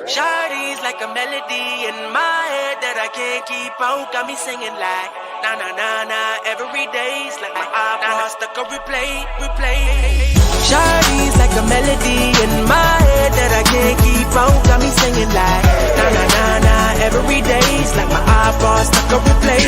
Shawty's like a melody in my head that I can't keep out. Got me singing like na na na na. Every day's like my iPod stuck on replay. Shawty's like a melody in my head that I can't keep out. Got me singing like na na na na. Every day's like my iPod stuck on replay.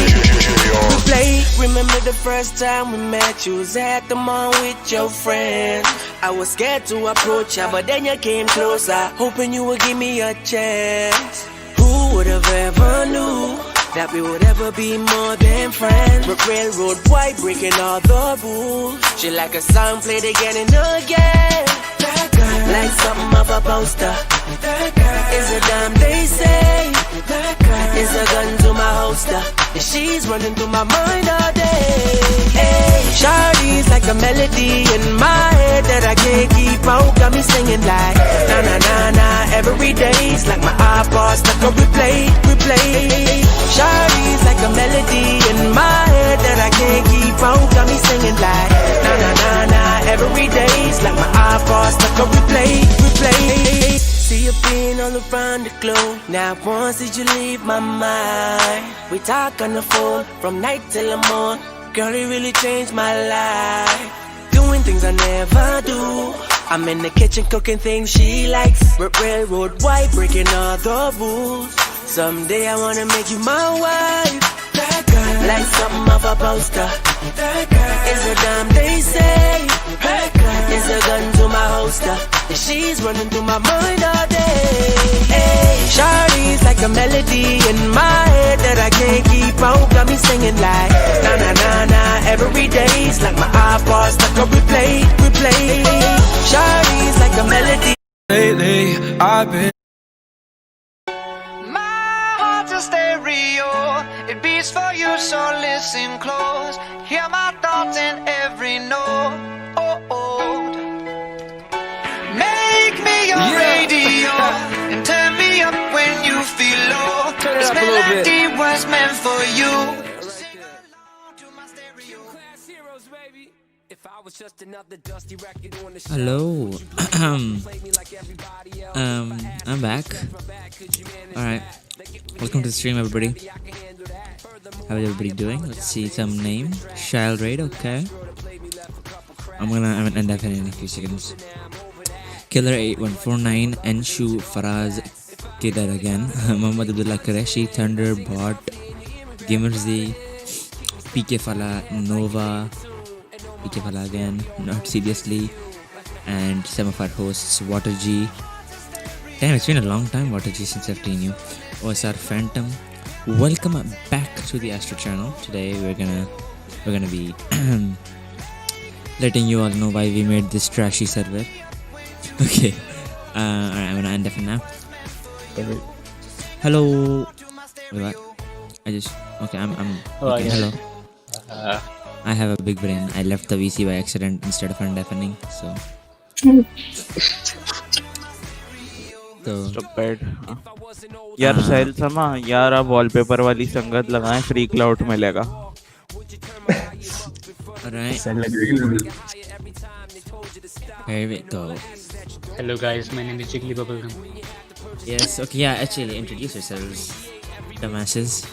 Remember the first time we met? You was at the mall with your friends. I was scared to approach ya, but then you came closer, hoping you would give me a chance. Who would have ever knew that we would ever be more than friends? We're railroad white, breaking all the rules. She like a song played again and again. That girl, like something of a poster. That girl is a dime, they say. That girl is a gun to my holster. And she's running through my mind all day. Hey, Shawty's like a melody in my head that I can't keep out. Got me singing like na na na na. Every day's like my iPod stuck on replay. Shawty's like a melody in my head that I can't keep out. Got me singing like na na na na. Every day's like my iPod stuck on replay. See you being all around the globe. Now once did you leave my mind? We talk on the phone from night till the morning. Girl, it really changed my life. Doing things I never do. I'm in the kitchen cooking things she likes. Railroad white, breaking all the rules. Someday I wanna make you my wife. That girl, like something of a poster. That girl is a dime, they say. That girl is a gun to my holster. And she's running through my mind all day. Hey, Shawty's like a melody in my head that I can't keep out. Got me singing like na na na na. Every day's like my iPod stuck on replay. Shawty's like a melody. Lately, I've been. My heart's a stereo. It beats for you, so listen close. Hear my thoughts in every note. Make me your radio and turn me up when you feel low. This melody was meant for you. Hello. I'm back. Alright. Welcome to the stream, everybody. How is everybody doing? Let's see some name. Child Raid, okay. I'm gonna end up in a few seconds. Killer 8149, Enshu, Faraz, Killer again. Muhammad Abdullah Qureshi, Thunder, Bot, Gamerz, PK Fala, Nova, PK Fala again, Not Seriously, and some of our hosts, Water G. Damn, it's been a long time, Water G, since I've seen you. OSR Phantom. Welcome back to the Astral channel. Today we're gonna be letting you all know why we made this trashy server. Okay, alright, I'm gonna end it now. Hello. Wait, what? I'm okay. Hello. I have a big brain. I left the VC by accident instead of undeafening, so. Stupid. यार साहिल समा यार आप wallpaper वाली संगत लगाएं free cloud मिलेगा. Alright. Here we go. Hello guys, my name is Jiggly Bubblegum. Yes, okay, yeah, actually introduce yourselves, dumbasses.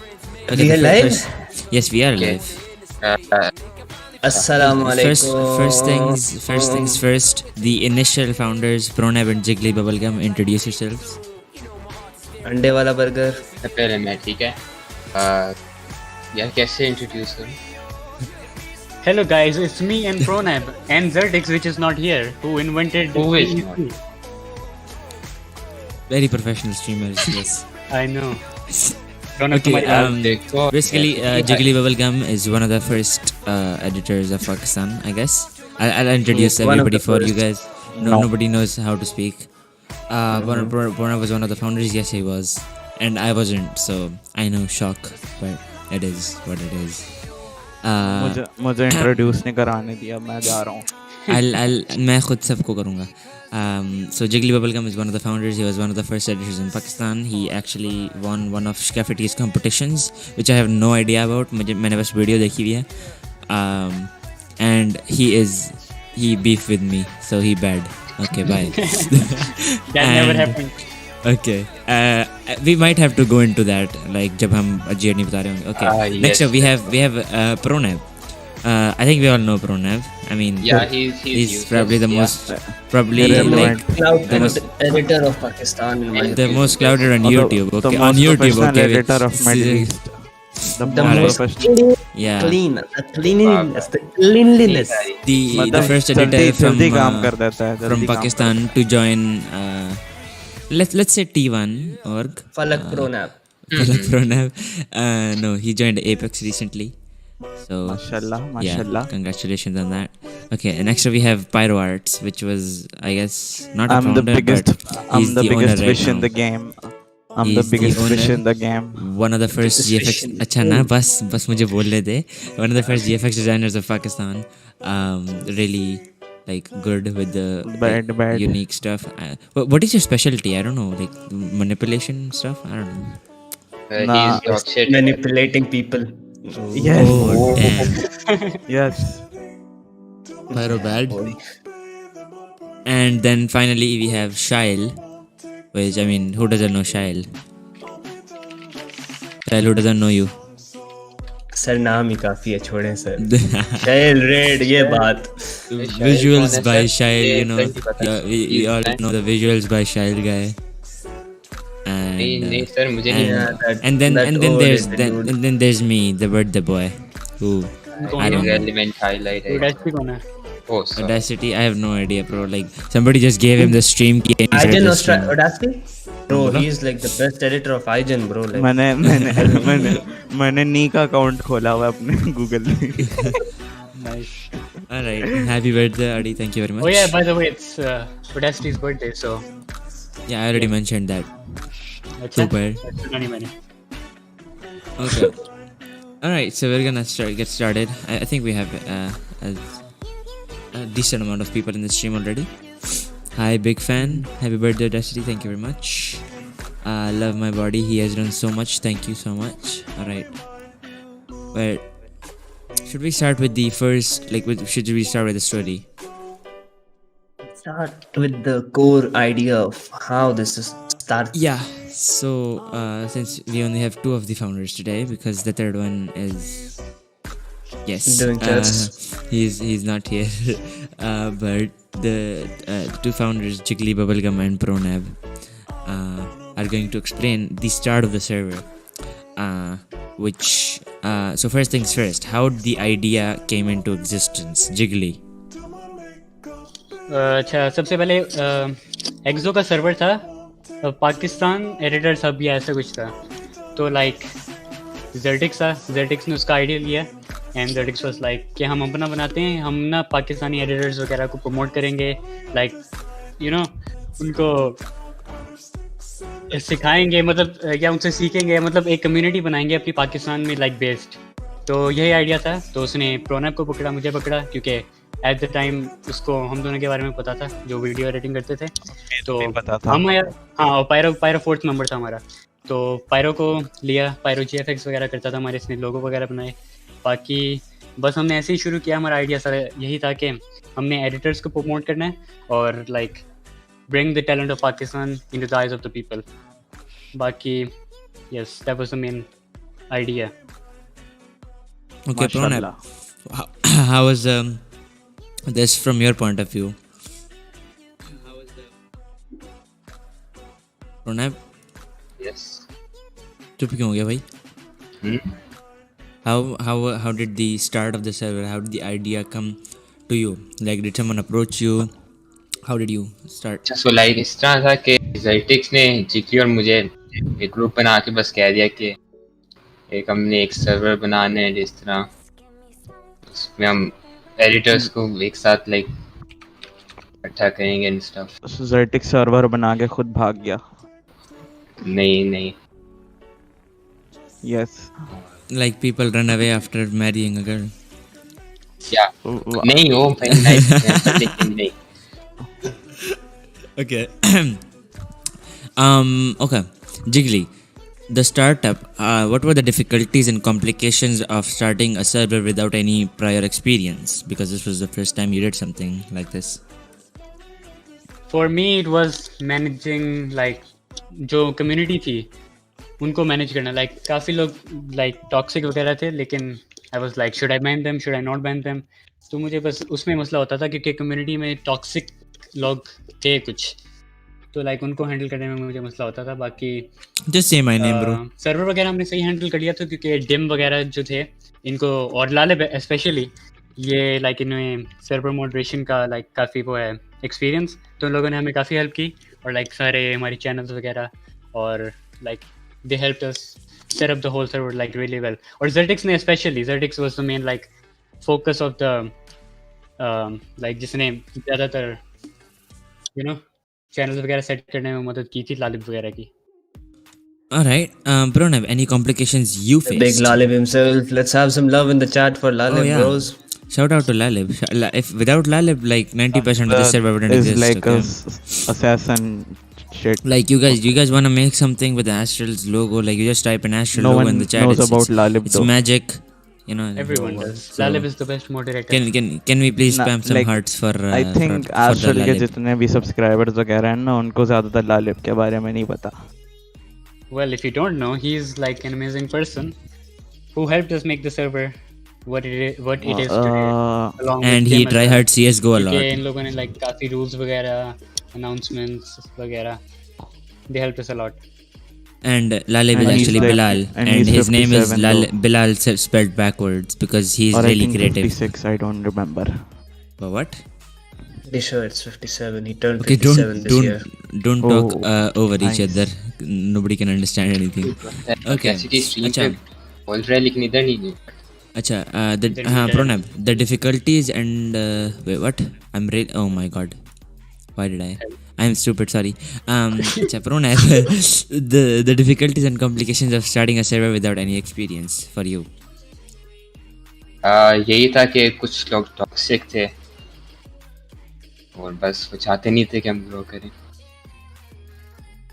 Okay, we are live? Yes, we are live. Assalamu alaikum. First things first. The initial founders, Pronab and Jiggly Bubblegum, introduce yourselves. अंडे वाला burger. पहले मैं ठीक है. यार कैसे introduce करूं? Hello guys, it's me and Pronab and Zerdix, which is not here, who invented Who is not? Very professional streamers, yes. I know. Okay, basically, Jiggly Bubblegum is one of the first editors of Pakistan, I guess. I'll introduce everybody for you guys. Nobody knows how to speak. Borna was one of the founders. Yes, he was, and I wasn't. So I know, shock, but it is what it is. मुझे introduce नहीं कराने दिया, मैं जा रहा हूँ. मैं खुद सबको करूँगा. So Jiggly Bubblegum is one of the founders. He was one of the first editors in Pakistan. He actually won one of Shkafiti's competitions, which I have no idea about. मैंने बस वीडियो देखी हुई है. And he beefed with me, so he bad. Okay, bye. That never happened. Okay. We might have to go into that, like जब हम journey बता रहे होंगे. Okay. Next yes, up we have Pronab. I think we all know Pronab. I mean, Yeah, he's useless, probably the yeah. most probably Irrelevant. like Clouded editor of Pakistan in my the most clouded on YouTube. The Okay, most on YouTube. professional Okay, editor of Middle East. The the most most professional. Yeah. clean, the cleanliness, the cleanliness. The मतलब first जल्दी editor from जल्दी काम कर देता है, from जल्दी काम Pakistan to join. Let's say T1 org. Falak Pronab. Falak Pranab. No, he joined Apex recently. So माशाल्लाह yeah, माशाल्लाह. congratulations on that. Okay, and next up we have Pyro Arts, which was, I guess, not a I'm the founder, biggest but he's the owner biggest right fish in now. the game. I'm the He's the biggest fish owner. in the game. One of the first GFX. अच्छा ना बस मुझे बोलने दे. One of the first GFX designers of Pakistan. Really like good with the Bad. unique stuff. What is your specialty? I don't know, like manipulation stuff. I don't know. Nah. He's dog shit. Manipulating people. Yes. Oh damn. Yes. Pyro bad. And then finally we have Shail, which, I mean, who doesn't know Shail? Shail, who doesn't know you? Sir नाम ही काफी है, छोड़ें sir. शैल red ये बात. Visuals by Shail, you know. We all know the visuals by Shail guy. नहीं sir मुझे नहीं And then there's me, the birthday boy, who I don't know. relevant highlight है. Udacity कौन है? Oh, sorry. Audacity, I have no idea, bro. Like somebody just gave him the stream key. And he Igen started the stream. Audacity? Bro, he's like the best editor of Igen, bro. Like, मैंने नी का account खोला हुआ है अपने Google में. Nice. All right, happy birthday, Adi. Thank you very much. Oh yeah, by the way, it's Udacity's birthday, so Yeah, I already mentioned that. अच्छा. Super. अच्छा नहीं मैंने. Okay. All right, so we're gonna get started. I think we have a decent amount of people in the stream already. Hi, big fan. Happy birthday, Destiny. Thank you very much. Love my body. He has done so much. Thank you so much. All right. But should we start with the first? Should we start with the story? start with the core idea of how this is started. Yeah. So since we only have two of the founders today, because the third one is doing church. he's not here. But the two founders, Jiggly Bubblegum and Pronab, are going to explain the start of the server. So first things first, how the idea came into existence, Jiggly? अच्छा सबसे पहले एक्सो का server था, Pakistan editor सब या ऐसा कुछ था. तो लाइक जेटिक्स ने उसका आइडिया लिया एंड जेटिक्स वाज लाइक कि हम अपना बनाते हैं, हम ना पाकिस्तानी एडिटर्स वगैरह को प्रमोट करेंगे, लाइक यू नो उनको सिखाएंगे, मतलब या उनसे सीखेंगे, मतलब एक कम्युनिटी बनाएंगे अपनी पाकिस्तान में लाइक बेस्ड. तो यही आइडिया था. तो उसने प्रोनैप को पकड़ा, मुझे पकड़ा, क्योंकि एट द टाइम उसको हम दोनों के बारे में पता था जो वीडियो एडिटिंग करते थे. तो हम हाँ पायरो फोर्थ मेंबर था हमारा. तो पायरो को लिया, पायरो GFX वगैरह करता था हमारे, इसने लोगो वगैरह बनाए. बाकी बस हमने ऐसे ही शुरू किया. हमारा आइडिया सारा यही था कि हमने एडिटर्स को प्रमोट करना है और like bring the talent of Pakistan into the eyes of the people. बाकी yes, that was the main idea. Okay, Pronab, how was this from your point of view? Pronab? Yes. चुप क्यों हो गया भाई? How did the start of the server? How did the idea come to you? Like, did someone approach you? How did you start? अच्छा, so like इस तरह था कि जेटिक्स ने जिक्की और मुझे एक ग्रुप बना के बस कह दिया कि एक हमने एक सर्वर बनाना है, जिस तरह उसमें हम एडिटर्स को एक साथ लाइक इकट्ठा करेंगे एंड स्टफ. जेटिक्स सर्वर बना के खुद भाग गया. नहीं. Yes. Like people run away after marrying a girl. क्या नहीं हो लेकिन नहीं. Okay. Okay. Jiggly, the startup, what were the difficulties and complications of starting a server without any prior experience? Because this was the first time you did something like this. For me, it was managing like जो community थी उनको manage करना, like काफ़ी लोग like toxic वगैरह थे, लेकिन I was like should I ban them, should I not ban them. तो मुझे बस उसमें मसला होता था क्योंकि कम्युनिटी में टॉक्सिक लोग थे कुछ, तो लाइक उनको हैंडल करने में मुझे मसला होता था। बाकी Just say my name, bro. Server वगैरह हमने सही हैंडल कर लिया था क्योंकि डिम वगैरह जो थे इनको, और लालिब स्पेशली, ये लाइक इनमें सर्वर मॉडरेशन का लाइक काफ़ी वो है एक्सपीरियंस, तो उन लोगों ने हमें काफ़ी हेल्प की, और लाइक सारे हमारी चैनल्स वगैरह, और like they helped us set up the whole server like really well. और Zertix ने specially, Zertix was the main like focus of the like, जिसने ज़्यादातर यू नो चैनल्स वगैरह सेट करने में मदद की थी लालिब वगैरह की। All right. Pranav, any complications you The faced? big Lalib himself. Let's have some love in the chat for Lalib, yeah. bros. Shout out to Lalib. If without Lalib, like 90% of the server wouldn't is exist. like okay? a assassin shit. Like you guys want to make something with Astral's logo, like you just type an Astral No logo one in the chat. knows about Lalib It's though. magic, you know. Everyone does. So, Lalib is the best moderator. can we please Nah, spam some like, hearts for I think for the Astral के Lalib? जितने भी subscribers वगैरह हैं ना, उनको ज़्यादातर लालिब के बारे में नहीं पता। Well, if you don't know, he's like an amazing person who helped us make the server what it is today. Along And with he Tim as try well. hard CS:GO a क्योंकि lot. इन लोगों ने like काफी rules वगैरह, announcements वगैरह, they helped us a lot. And Lalib is And he's actually like- Bilal, and and he's his name is 57 Bilal spelled backwards because he's Or I really think creative. 56, I don't remember. But what? Pretty sure it's 57. He turned Okay, 57 this year. don't talk Oh, over each nice. other. Nobody can understand anything. Okay. कैसे की stream अच्छा पे बोल रहा है लेकिन इधर नहीं है। अच्छा Pranab, the difficulties and wait, what? Oh my god, why did I'm stupid, sorry. अच्छा Pranab, the difficulties and complications of starting a server without any experience for you. यही था कि कुछ लोग टॉक्सिक थे और बस वो चाहते नहीं थे कि हम ग्रो करें।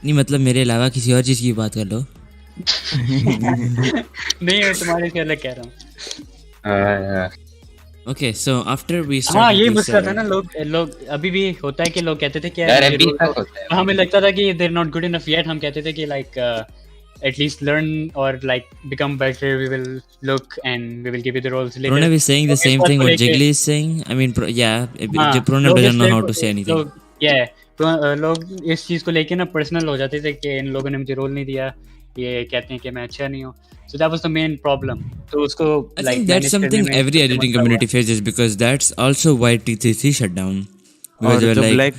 नहीं मतलब मेरे अलावा किसी और चीज़ की बात कर लो। नहीं, मैं तुम्हारे से अलग कह रहा हूँ। Okay, so after we हाँ, started यही this मसला था server- ना, लोग अभी भी होता है कि लोग कहते थे कि यार ये अभी role तक तो- होता है। हमें लगता था कि they're not good enough yet, हम कहते थे कि like at least learn or like become better, we will look and we will give you the roles later. Pranab is saying the लोग इस same बात thing को what लेके- Jiggly is saying. I mean, yeah, हाँ, Pranab लोग doesn't इस know how लेके- to say anything. लोग इस चीज को लेके ना पर्सनल हो जाते थे कि इन लोगों ने मुझे रोल नहीं दिया, ये कहते हैं कि मैं अच्छा नहीं हूँ। So that was the main problem. तो उसको I like think that's manage something करने में every सबसे editing मसला हुआ। community faces because that's also why T3C shut down. Because और they were जब like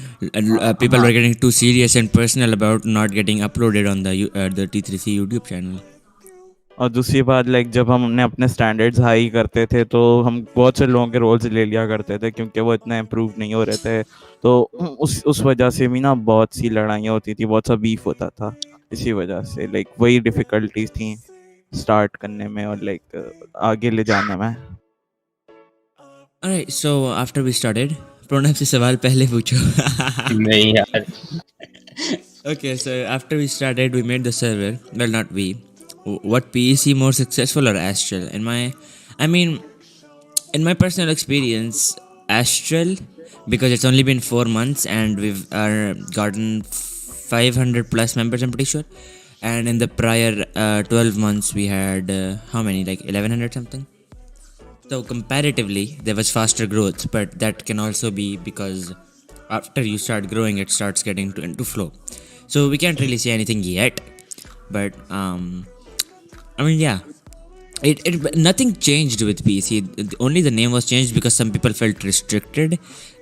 people were getting too serious and personal about not getting uploaded on the T3C YouTube channel. और दूसरी बात like जब हमने अपने स्टैंडर्ड्स हाई करते थे तो हम बहुत से लोगों के रोल्स ले लिया करते थे क्योंकि वो इतना इम्प्रूव नहीं हो रहे थे, तो उस वजह से भी ना बहुत सी लड़ाइयाँ होती थी, बहुत सा बीफ होता था। इसी वजह से लाइक वही डिफ़िकल्टीज थी स्टार्ट करने में और लाइक आगे ले जाने में। Alright, so after we started, Pranab से सवाल पहले पूछो। नहीं यार। Okay, so after we started, we made the server. Well, not we. What PEC more successful or Astral? In my personal experience, Astral, because it's only been 4 months and we've gotten 500 plus members, I'm pretty sure. And in the prior 12 months, we had how many? Like 1100 something. So comparatively, there was faster growth, but that can also be because after you start growing, it starts getting into flow. So we can't really say anything yet, but yeah, it nothing changed with PC. Only the name was changed because some people felt restricted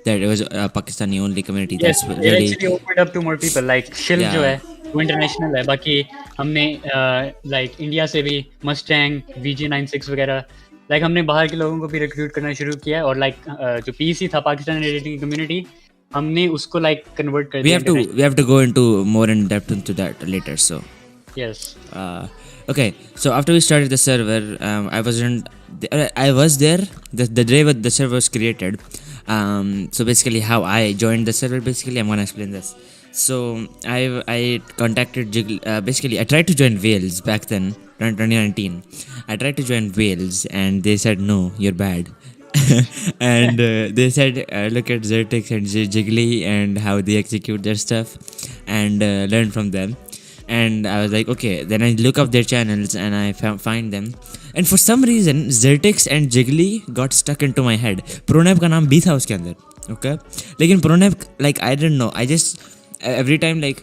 that it was a Pakistani only community. Yes, That's it really actually opened up to more people. Like Shill Yeah. जो है वो international है, बाकी हमने like India से भी Mustang VG96 वगैरह, like हमने बाहर के लोगों को भी रिक्रूट करना शुरू किया, और लाइक जो पीसी था पाकिस्तान एडिटिंग कम्युनिटी, हमने उसको लाइक कन्वर्ट कर we दिया। have to go into more in depth into that later. So yes, okay, so after we started the server, I was there the day when the server was created. So basically how I joined the server, basically I'm gonna explain this. So I contacted basically I tried to join Wales back then, 2019. I tried to join Wales and they said no, you're bad. And they said look at Zertix and Jiggly and how they execute their stuff and learn from them. and I was like, okay. Then I look up their channels and I find them, and for some reason Zertix and Jiggly got stuck into my head. Pronab का नाम भी था उसके अंदर, okay? लेकिन Pronab, like, I didn't know. I just every time, like,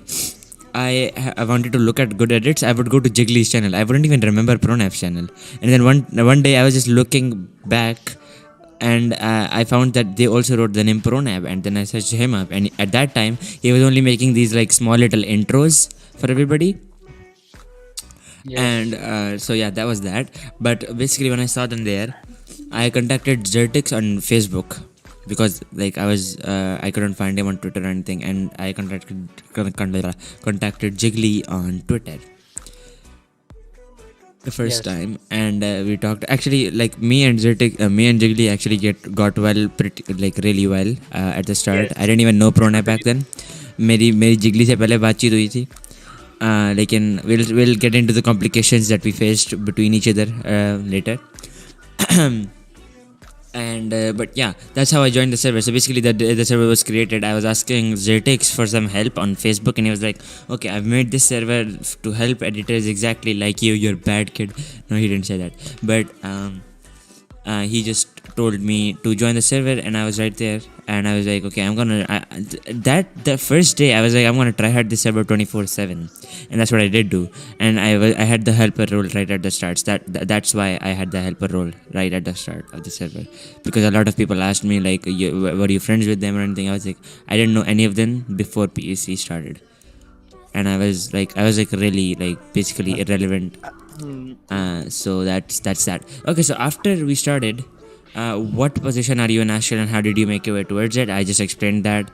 I wanted to look at good edits, I would go to Jiggly's channel. I wouldn't even remember Pronab's channel. And then one day I was just looking back, and I found that they also wrote the name Pronab, and then I searched him up, and at that time he was only making these like small little intros for everybody. And so yeah, that was that. But basically when I saw them there, I contacted Zertix on Facebook, because like I couldn't find him on Twitter or anything, and I contacted Jiggly on Twitter the first time, and we talked. Actually, like me and Jiggly actually got well, really well at the start. I didn't even know Pronab back then. मेरी Jiggly से पहले बातचीत हुई थी. लेकिन we'll get into the complications that we faced between each other later. And but yeah, that's how I joined the server. So basically the server was created. I was asking Zertix for some help on Facebook, and he was like, okay, I've made this server to help editors exactly like you. You're a bad kid. No, he didn't say that, but he just told me to join the server, and I was right there, and I was like, okay, I'm gonna the first day I was like, I'm gonna try hard this server 24/7, and that's what I did do. And I had the helper role right at the start. That's why I had the helper role right at the start of the server, because a lot of people asked me like, were you friends with them or anything? I was like, I didn't know any of them before PEC started, and I was like really like basically irrelevant. So that's that. Okay, so after we started, what position are you in Astral, and how did you make your way towards it? I just explained that.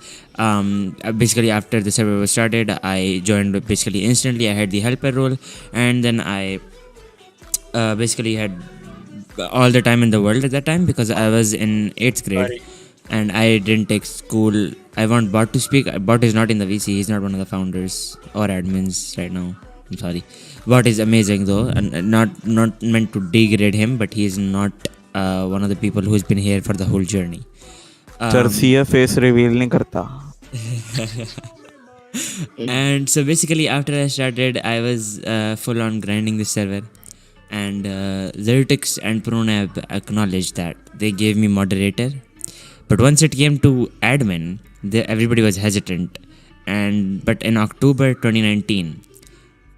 Basically after the server was started, I joined basically instantly. I had the helper role, and then I basically had all the time in the world at that time, because I was in 8th grade and I didn't take school. I want Bot to speak. Bot is not in the VC. He's not one of the founders or admins right now. I'm sorry. Bot is amazing though, and not meant to degrade him, but he is not one of the people who's been here for the whole journey. चर्सिया face reveal नहीं करता. And so basically after I started, I was full on grinding the server, and Zertix and Pronab acknowledged that. They gave me moderator, but once it came to admin, everybody was hesitant. But in October 2019,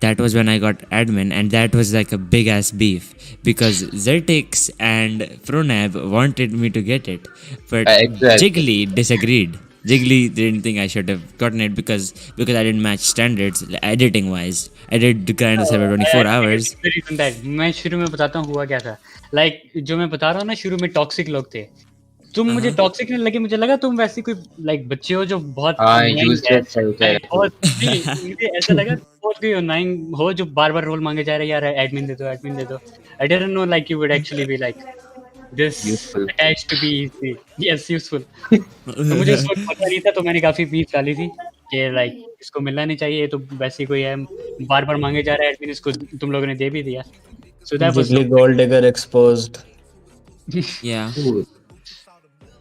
that was when I got admin, and that was like a big ass beef, because Zertix and Pronab wanted me to get it, but Exactly. Jiggly disagreed. Jiggly didn't think I should have gotten it because I didn't match standards editing wise. I did grind the server 24 hours. मैं शुरू में बताता हूँ हुआ क्या था. Like जो मैं बता रहा हूँ ना, शुरू में टॉक्सिक लोग थे. तुम मुझे टॉक्सिक नहीं लगे, मुझे लगा तुम वैसे कोई लाइक बच्चे हो जो बहुत यूजलेस है. मुझे ऐसा लगा बहुत कोई अननोइंग हो जो बार-बार रोल मांगे जा रहे हैं, यार एडमिन दे दो. I didn't know like you would actually be like this Useful. attached to be easy. Yes, useful. तो मुझे उस वक्त पता नहीं था, तो मैंने काफी बीफ डाली थी कि लाइक इसको मिलना नहीं चाहिए, तो वैसे कोई है बार-बार मांगे जा रहा है एडमिन, इसको तुम लोगों ने दे भी दिया. So that was Jiggly gold digger exposed. Yeah.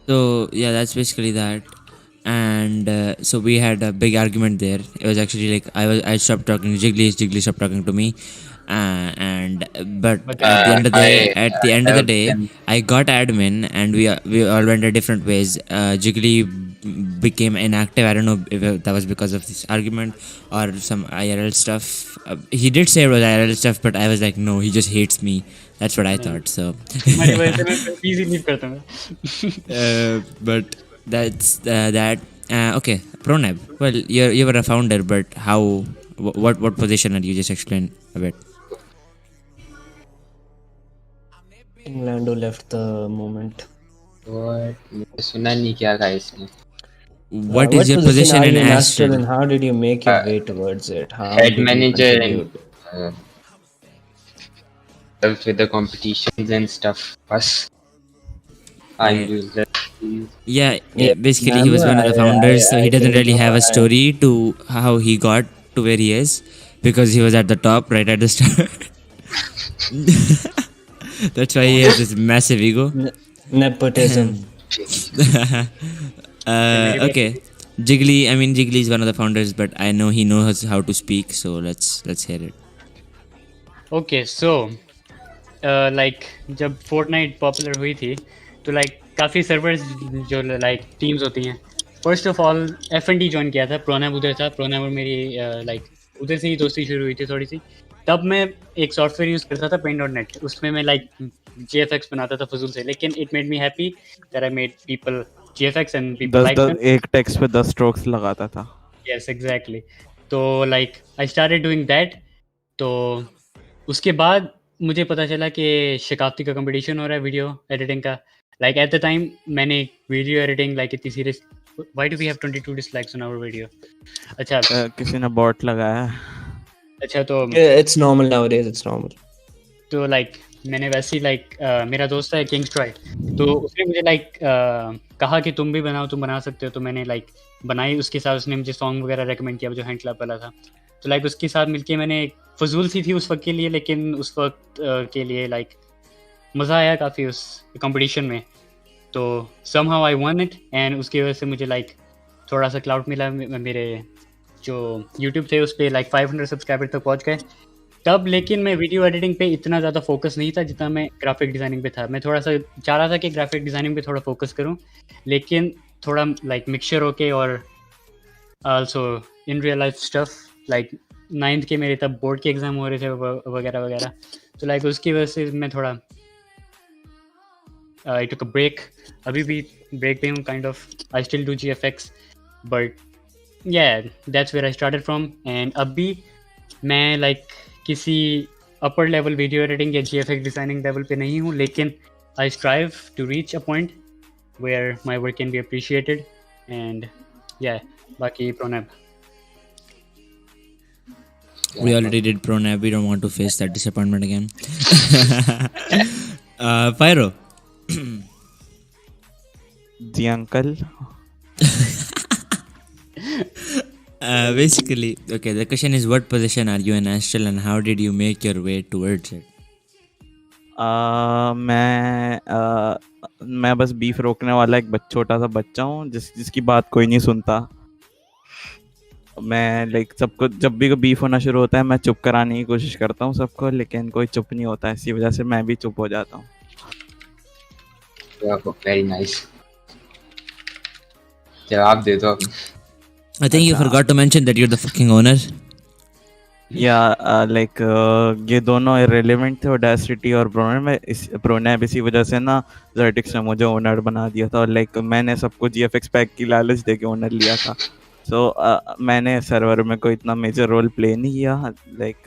So yeah, that's basically that. And so we had a big argument there. It was actually like I stopped talking to Jiggly stopped talking to me, but at the end of the day, I got admin, and we all went our different ways. Jiggly became inactive. I don't know if that was because of this argument or some IRL stuff. He did say it was IRL stuff, but I was like, no, he just hates me. That's what I thought. So but that's that. Okay, Pronab. Well, you were a founder, but how? What position are you? Just explain a bit. Lando left the moment. What? मुझे सुना नहीं क्या था इसमें. What is your position are in you Astral? and how did you make your way towards it? How Head did you manager contribute? and helps with the competitions and stuff. Us. I'm useless. Yeah, basically he was one of the founders, so he doesn't really have a story to how he got to where he is, because he was at the top right at the start. That's why he has this massive ego. Nepotism. Okay, Jiggly is one of the founders, but I know he knows how to speak, so let's hear it. Okay so like जब Fortnite popular हुई थी तो like काफ़ी servers जो like teams होती हैं, first of all F&D join किया था, प्रोनैब उधर था, प्रोनैब और मेरी लाइक उधर से ही दोस्ती शुरू हुई थी थोड़ी सी। तब मैं एक सॉफ्टवेयर यूज़ करता था paint.net, उसमें मैं लाइक GFX बनाता था फजूल से, लेकिन it made me happy that I made people GFX and people like them. एक टेक्स्ट पे 10 स्ट्रोक्स लगाता था। Yes exactly. तो like I started doing that. तो उसके बाद मुझे पता चला कि शकाफ्ती का कंपटीशन हो रहा है वीडियो एडिटिंग का। लाइक एट द टाइम मैंने वीडियो एडिटिंग लाइक इतनी serious, why do we have 22 dislikes on our video? अच्छा किसी ने बॉट लगाया। अच्छा तो It's normal nowadays, it's normal. तो लाइक मैंने वैसे ही लाइक मेरा दोस्त है किंग्स ट्राई, तो उसने मुझे लाइक कहा कि तुम भी बनाओ, तुम बना सकते हो। तो मैंने लाइक बनाई, उसके साथ उसने मुझे सॉन्ग वगैरह रेकमेंड किया जो हैंड क्लब वाला था। तो लाइक उसके साथ मिलके मैंने फजूल सी थी उस वक्त के लिए, लेकिन उस वक्त के लिए लाइक मज़ा आया काफ़ी उस कंपटीशन में। तो somehow I one it and उसकी वजह से मुझे लाइक थोड़ा सा क्लाउड मिला। मेरे जो यूट्यूब थे उस पर लाइक 500 सब्सक्राइबर तक पहुंच गए तब। लेकिन मैं वीडियो एडिटिंग पे इतना ज़्यादा फोकस नहीं था जितना मैं ग्राफिक डिज़ाइनिंग पे था। मैं थोड़ा सा चाह रहा था कि ग्राफिक डिज़ाइनिंग पे थोड़ा फोकस करूं, लेकिन थोड़ा लाइक मिक्सचर होके और also in real life stuff. Like 9th के मेरे तब बोर्ड के एग्ज़ाम हो रहे थे वगैरह वगैरह। तो लाइक उसकी वजह से मैं थोड़ा आई टुक अ ब्रेक। अभी भी ब्रेक पे हूँ kind of. I still do GFX but yeah, that's where I started from. And अब भी मैं लाइक किसी अपर लेवल वीडियो एडिटिंग या GFX डिज़ाइनिंग लेवल पे नहीं हूँ, लेकिन I strive to reach a point where my work can be appreciated. And yeah, बाकी प्रोनैब। We already did Pronab. We don't want to face that disappointment again. Pyro. जी uncle. Basically, okay, the question is, what position are you in Astral and how did you make your way towards it? मैं बस beef रोकने वाला एक छोटा सा बच्चा हूँ जिसकी बात कोई नहीं सुनता। मैं लाइक सबको जब भी बीफ होना शुरू होता है मैं चुप कराने की कोशिश करता हूँ सबको, लेकिन कोई चुप नहीं होता, इसी वजह से मैं भी चुप हो जाता हूँ। वेरी नाइस, जवाब दे दो। I think you forgot to mention that you're the fucking owner. Like ये दोनों irrelevant थे, ऑडेसिटी और प्रोनैब इसी वजह से ना Zertix ने मुझे ओनर बना दिया था। और लाइक मैंने सबको GFX पैक की लालच दे के ओनर लिया था। सो मैंने सर्वर में कोई इतना मेजर रोल प्ले नहीं किया, लाइक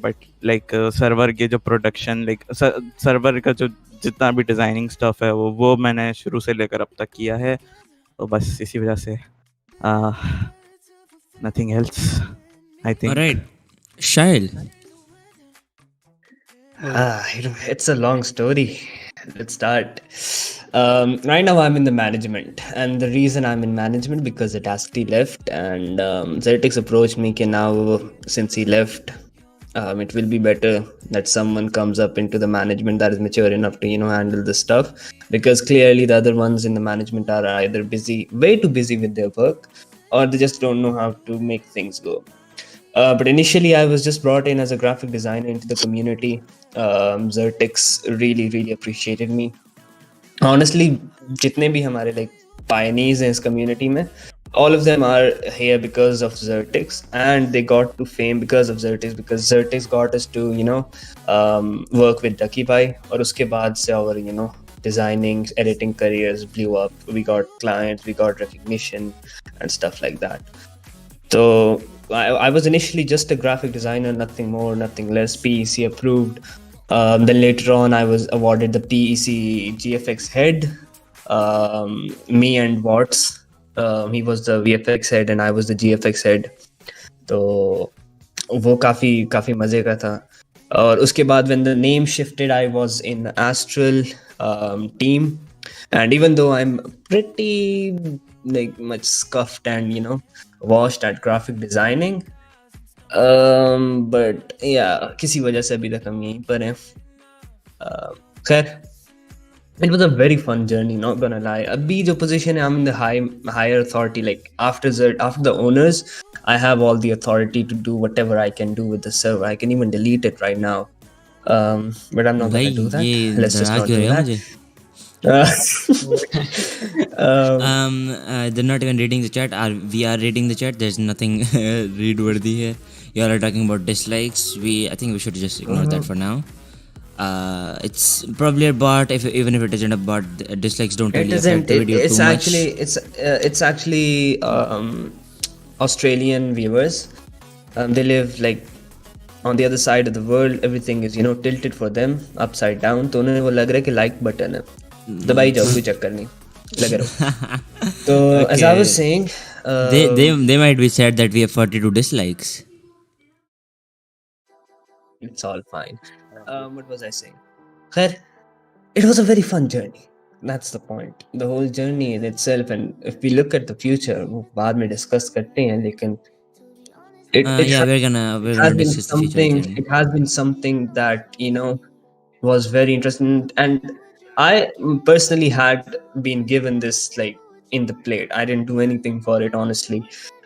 बट लाइक सर्वर के जो प्रोडक्शन लाइक सर्वर का जो जितना भी डिज़ाइनिंग स्टफ है वो मैंने शुरू से लेकर अब तक किया है। तो बस इसी वजह से nothing else, I think. All right, Shail. It's a long story. Let's start. Right now I'm in the management, and the reason I'm in management because Audacity left, and Zertix approached me that now since he left, it will be better that someone comes up into the management that is mature enough to handle this stuff, because clearly the other ones in the management are either way too busy with their work, or they just don't know how to make things go. But initially I was just brought in as a graphic designer into the community. Zertix really appreciated me. Honestly, jitne bhi hamare like pioneers in this community mein, all of them are here because of Zertix, and they got to fame because of Zertix, because Zertix got us to work with Ducky Pie, और उसके बाद से our designing, editing careers blew up. We got clients, we got recognition and stuff like that. So I was initially just a graphic designer, nothing more, nothing less, PEC approved. Then later on I was awarded the PEC GFX head. Me and Watts, he was the VFX head and I was the GFX head. तो वो काफी मजे का था. और उसके बाद when the name shifted, I was in Astral team, and even though I'm pretty like much scuffed and washed at graphic designing, but yeah, किसी वजह से अभी तक हम यहीं पर हैं. खैर, It was a very fun journey, not gonna lie. Abhi jo position hai, I'm in the higher authority. Like after the owners, I have all the authority to do whatever I can do with the server. I can even delete it right now. But I'm not भाई gonna do that. ये Let's just डरा not क्यों do रहे हो that. मुझे? Um, They're not even reading the chat. We are reading the chat. There's nothing read worthy here. You all are talking about dislikes. I think we should just ignore that for now. It's probably a bot. Even if it isn't a bot, dislikes don't it really isn't. affect the video It's too actually much. it's actually Australian viewers. They live like on the other side of the world. Everything is tilted for them upside down. तो उन्हें वो लग रहा है कि like button है. दबाई जाओ, कोई चक्कर नहीं, लगे रहो. So as I was saying, they might be sad that we have 42 dislikes. it's all fine. What was I saying? Khair, it was a very fun journey. That's the point. The whole journey in itself, and if we look at the future, वो बाद में discuss करते हैं, लेकिन Yeah, we're gonna discuss the future again. it has been something that was very interesting, and I personally had been given this like in the plate. I didn't do anything for it, honestly.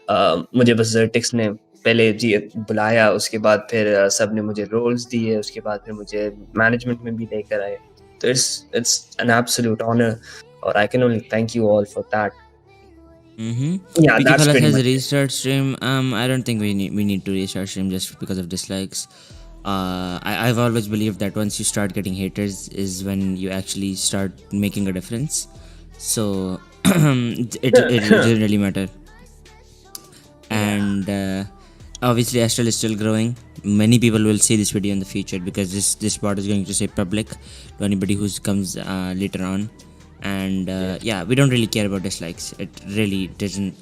मुझे बस Zertix ने पहले जी बुलाया, उसके बाद फिर सब ने मुझे roles दिए, उसके बाद फिर मुझे management में भी लेकर आए. So it's an absolute honor, or I can only thank you all for that. Yeah, PK that's Fellas pretty has a much it. restart stream. I don't think we need to restart stream just because of dislikes. I've always believed that once you start getting haters is when you actually start making a difference. So it doesn't really matter. And obviously Astral is still growing. Many people will see this video in the future because this part is going to say public to anybody who comes later on. And yeah, we don't really care about dislikes. It really doesn't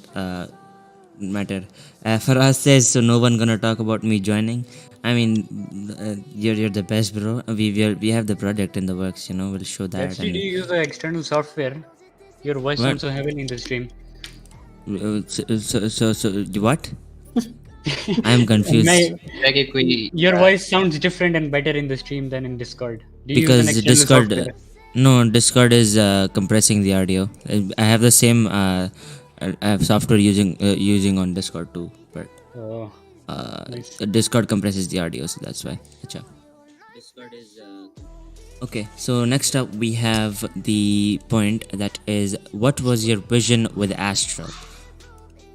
matter. Faraz says, so no one gonna talk about me joining. I mean, you're the best, bro. We have the project in the works, we'll show that. Actually, do you use the external software? Your voice What? sounds so heavily in the stream. So what? I'm confused. है कि कोई Your voice sounds different and better in the stream than in Discord. Do you use an Because external Discord, software? no, Discord is compressing the audio. I have the same software using on Discord too, but Oh, nice. Discord compresses the audio, so that's why. Acha. Discord is okay. So next up we have the point that is, what was your vision with Astral?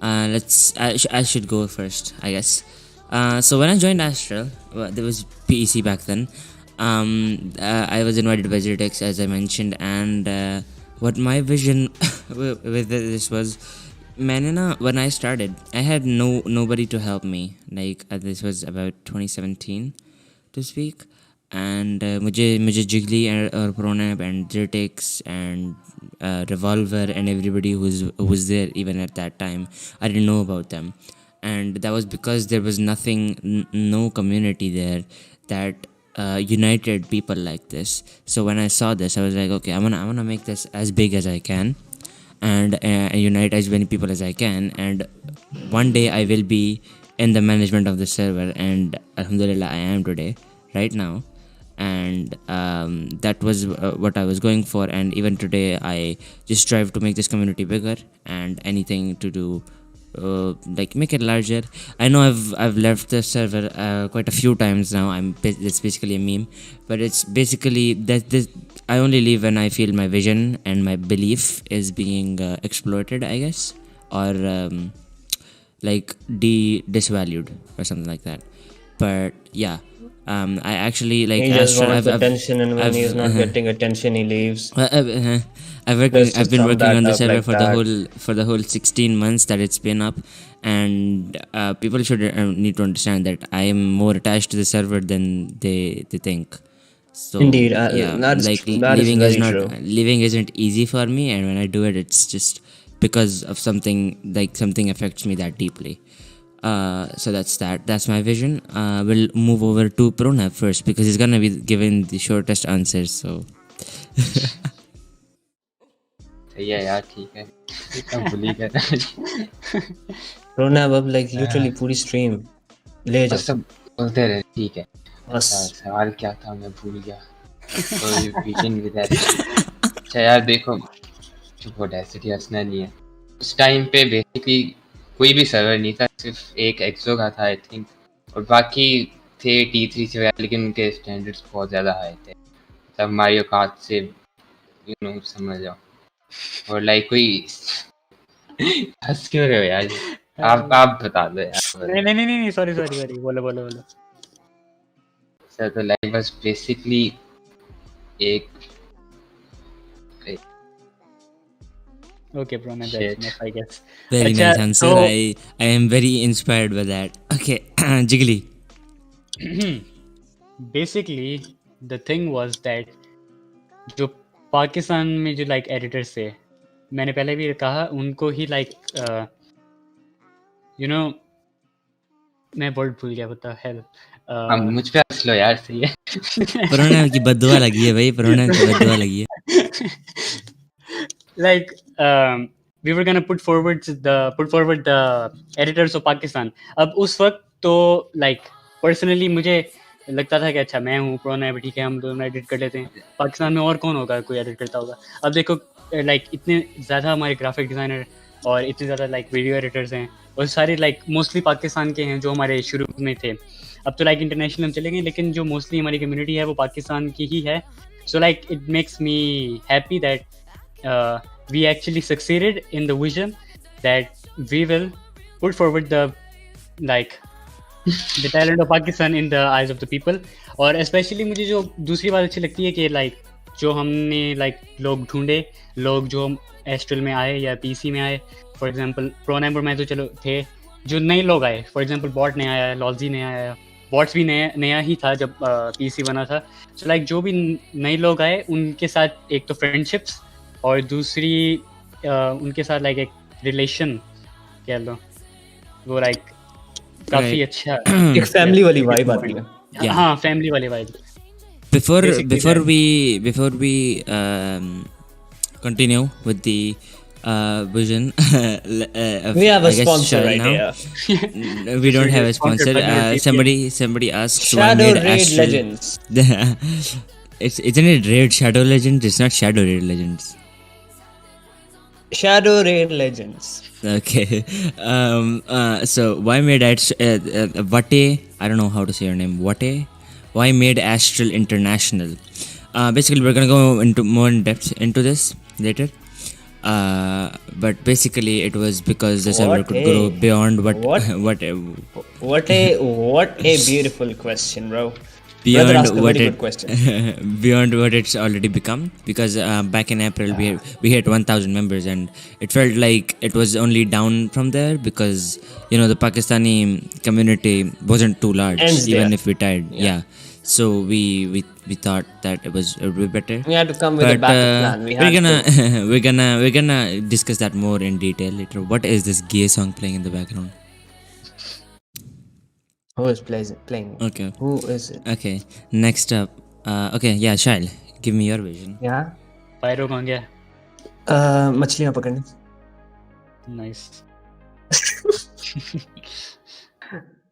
I should go first, I guess. So when I joined Astral, there was PEC back then. I was invited by Zertix, as I mentioned, and what my vision with this was, when I started, I had nobody to help me. Like this was about 2017, to speak, and मुझे Jiggly और Pronab and Zertix and Revolver and everybody who was there even at that time, I didn't know about them, and that was because there was nothing, no community there that united people like this. So when I saw this, I was like, okay, I'm gonna make this as big as I can, and unite as many people as I can, and one day I will be in the management of the server, and alhamdulillah I am today, right now. And that was what I was going for, and even today I just strive to make this community bigger, and anything to do like make it larger. I know I've left the server quite a few times now. It's basically a meme, but it's basically that this, I only leave when I feel my vision and my belief is being exploited, I guess, or like disvalued or something like that. But yeah, I actually like He just Astral. wants attention, and when he's not getting attention, he leaves. Let's I've just been sum working that on the up server like for the whole 16 months that it's been up, and people should need to understand that I am more attached to the server than they think. So Indeed, yeah, that is like true. That is leaving very not true. leaving isn't easy for me, and when I do it, it's just because of something affects me that deeply. So that's my vision. We'll move over to Pronab first because he's gonna be giving the shortest answers. So सही है यार, ठीक है, सब भूल ही गया था। Pronab अब like literally पूरी stream ले बस जाओ. सब बोलते रहे, ठीक है। बस. सवाल क्या था मैं भूल गया। So you begin with that. अच्छा यार देखो, चुप ऑडेसिटी हंसना नहीं है। उस टाइम पे बेसिकली कोई भी सर्वर नहीं था, सिर्फ एक एक्सो का था आई थिंक, और बाकी थे T3 से, लेकिन उनके स्टैंडर्ड्स बहुत ज़्यादा हाई थे, तब हमारी औकात से यू नो समझ जाओ। और लाइक कोई हंस क्यों रहे हो यार? आप बता दो यार। नहीं, सॉरी, बोलो। सर तो लाइक बस बेसिकली एक Okay, bro, man, that's shit. enough, I guess. Very अच्छा, nice answer. so I am very inspired by that. Okay, Jiggly. basically the thing was that जो पाकिस्तान में जो लाइक एडिटर्स थे, मैंने पहले भी कहा, उनको ही लाइक यू नो मैं वर्ड भूल गया, बता हेल अब मुझ पे हंस लो यार, सही है। प्रोनाउन की बद्दुआ लगी है भाई, प्रोनाउन की बद्दुआ लगी है। like we were gonna put forward the editors of Pakistan. अब उस वक्त तो like personally मुझे लगता था कि अच्छा मैं हूँ, प्रोना है, ठीक है, हम दोनों एडिट कर लेते हैं, पाकिस्तान में और कौन होगा कोई एडिट करता होगा। अब देखो like इतने ज़्यादा हमारे ग्राफिक डिज़ाइनर और इतने ज़्यादा like वीडियो एडिटर्स हैं, और सारे like मोस्टली पाकिस्तान के हैं जो हमारे शुरू में थे। अब तो like इंटरनेशनल हम चले गए, लेकिन जो मोस्टली हमारी कम्युनिटी है वो पाकिस्तान की ही है। सो like it makes me happy that we actually succeeded in the vision that we will put forward the like the talent of Pakistan in the eyes of the people. और especially मुझे जो दूसरी बात अच्छी लगती है कि like जो हमने like लोग ढूंढे, लोग जो एस्ट्रल में आए या पीसी में आए, फॉर एग्जांपल प्रोनैम और मैं तो चलो थे, जो नए लोग आए, फॉर एग्जांपल बॉट नया आया, लॉल्जी नया आया, बॉट्स भी नया ही था जब पीसी बना था। सो लाइक जो भी नए लोग आए उनके साथ एक तो फ्रेंडशिप्स, और दूसरी उनके साथ लाइक एक रिलेशन कह लो, वो लाइक काफी अच्छा एक फैमिली वाली वाइब आती है। Yeah. हाँ, फैमिली वाली vibe. Before Basically we continue with the vision, We have a I guess sponsor Shal right now. here. We don't have a Sponsored sponsor. by NordVPN. Somebody asks why Shadow made Raid Astral. Legends. Isn't it Raid Shadow Legends? It's not Shadow Raid Legends. Shadow Raid Legends. Okay. So why made Vate? I don't know how to say your name. Vate. Why made Astral international? Basically, we're gonna go into more in depth into this later. But basically, it was because the server could grow beyond What a beautiful question, bro. Brother beyond asked a what very it good question. beyond what it's already become. Because back in April we hit 1,000 members, and it felt like it was only down from there because the Pakistani community wasn't too large, Ends even there. if we tried. Yeah. So we thought that it would be better. We had to come with a backup plan. We're gonna discuss that more in detail later. What is this gay song playing in the background? Who is playing? Okay. Who is it? Okay. Next up. Okay. Yeah, Shail, give me your vision. Yeah. Pyro कौन गया? मछलियां पकड़ने. Nice.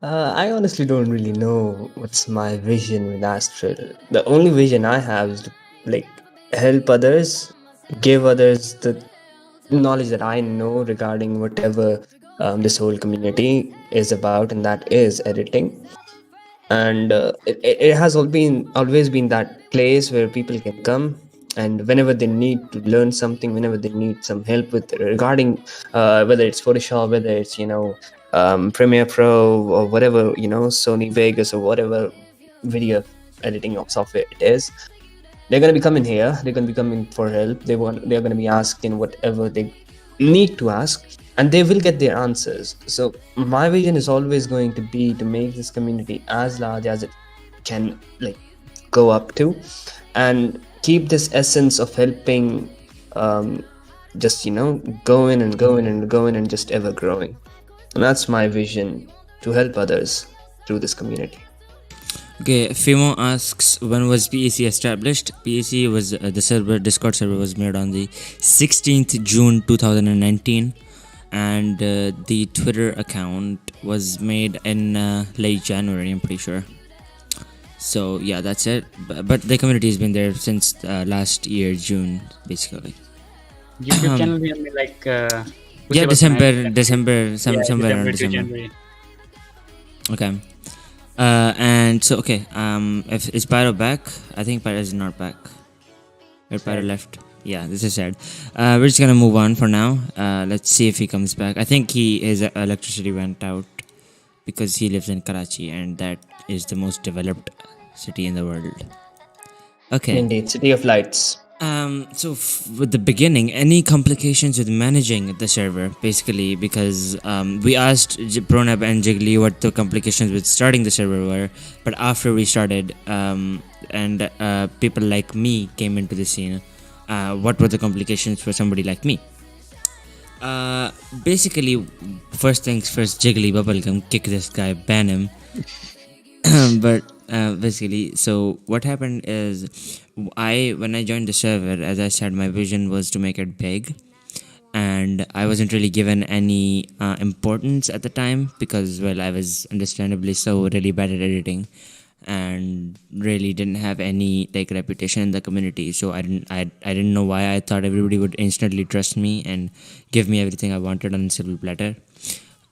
I honestly don't really know what's my vision with Astral. The only vision I have is to help others, give others the knowledge that I know regarding whatever this whole community is about, and that is editing. And it has always been that place where people can come, and whenever they need to learn something, whenever they need some help with regarding whether it's Photoshop, whether it's Premiere Pro, or whatever, Sony Vegas, or whatever video editing software it is, they're going to be coming here. They're going to be coming for help. They're going to be asking whatever they need to ask, and they will get their answers. So my vision is always going to be to make this community as large as it can go up to, and keep this essence of helping just going and going and going and just ever growing. And that's my vision, to help others through this community. Okay, Fimo asks, when was PAC established? PAC was the Discord server was made on the 16th June 2019, and the Twitter account was made in late January, I'm pretty sure. So yeah, that's it. But the community has been there since last year June, basically. YouTube channel भी हमने like Yeah, उसके बाद बनाया December, yeah, somewhere around December to December. January. Okay. And so okay. If is Pyro back? I think Pyro is not back. Where Pyro left? Yeah, this is sad. We're just gonna move on for now. Let's see if he comes back. I think his electricity went out because he lives in Karachi, and that is the most developed city in the world. Okay. Indeed, City of Lights. So with the beginning, any complications with managing the server, basically, because we asked Pronab and Jiggly what the complications with starting the server were, but after we started, and people like me came into the scene, what were the complications for somebody like me? Basically, first things first, Jiggly Bubblegum, kick this guy, ban him. But basically, so what happened is, when I joined the server, as I said, my vision was to make it big, and I wasn't really given any importance at the time because, well, I was understandably so really bad at editing, and really didn't have any like reputation in the community. So I didn't know why I thought everybody would instantly trust me and give me everything I wanted on a silver platter.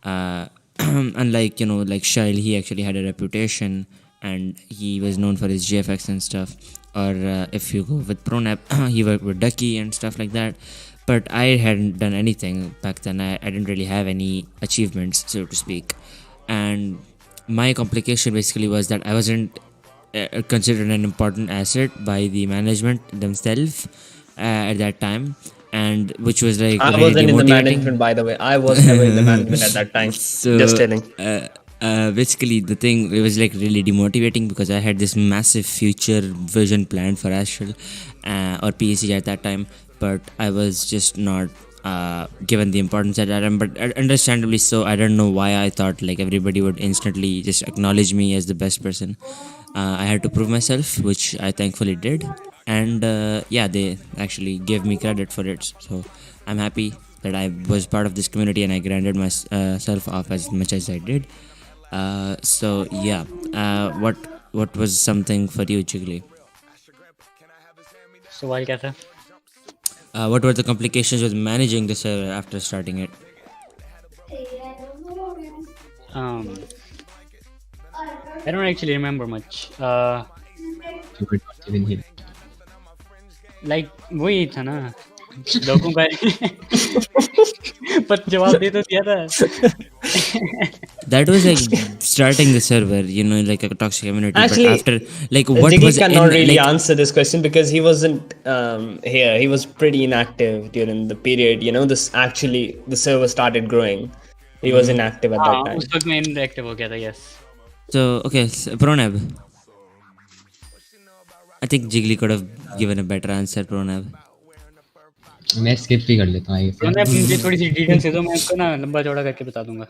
Unlike like Shail, he actually had a reputation and he was known for his GFX and stuff. Or if you go with Pronap, he worked with Ducky and stuff like that. But I hadn't done anything back then. I didn't really have any achievements, so to speak. And my complication basically was that I wasn't considered an important asset by the management themselves at that time. And which was like I really wasn't in the demotivating. management, by the way. I was never in the management at that time. So, Just telling. basically the thing, it was like really demotivating because I had this massive future vision planned for Astral or PEC at that time, but I was just not given the importance at that time. But understandably so, I don't know why I thought like everybody would instantly just acknowledge me as the best person. I had to prove myself, which I thankfully did, and yeah, they actually gave me credit for it. So I'm happy that I was part of this community and I granted myself off as much as I did. So yeah, what was something for you, Jiggly? सवाल क्या था? What were the complications with managing the server after starting it? I don't actually remember much. You could not even hear. Like वही था ना, लोगों का पर जवाब दे तो दिया था. That was like starting the server, like a toxic community. Actually, but after, like, what Jiggy was cannot really like, answer this question because he wasn't here. He was pretty inactive during the period. The server started growing. He was inactive at that time. उस वक्त मैं inactive हो गया था. Yes. So okay, Pronab. I think Jiggly could have given a better answer, Pronab. मैं skip भी कर लेता हूँ. तो मैं मुझे थोड़ी सी details दे दो, मैं आपको ना लंबा चौड़ा करके बता दूंगा.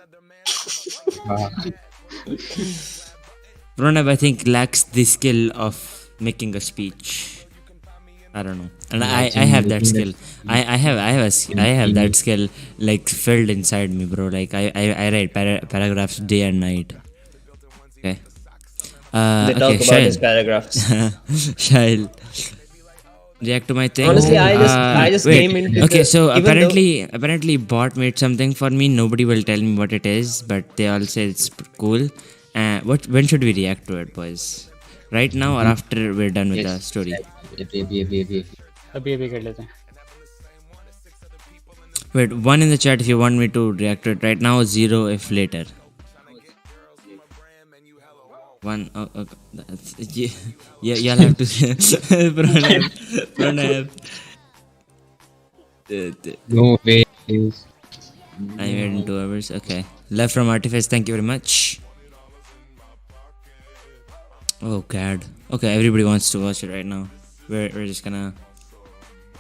Pronab, I think, lacks the skill of making a speech. I don't know, and I have that skill. I have that skill like filled inside me, bro. Like I write paragraphs day and night. Okay. They talk about his paragraphs. Shail, react to my thing. Honestly, I just wait. came into. Okay, so even apparently, bot made something for me. Nobody will tell me what it is, but they all say it's cool. When should we react to it, boys? Right now or after we're done with the story? अभी कर लेते हैं. Wait, 1 in the chat if you want me to react to it right now, 0 if later. 1, you'll have to Pranab. No way, please. I made in 2 hours. Okay. Left from Artifice, thank you very much. Oh god. Okay, everybody wants to watch it right now. We're just gonna.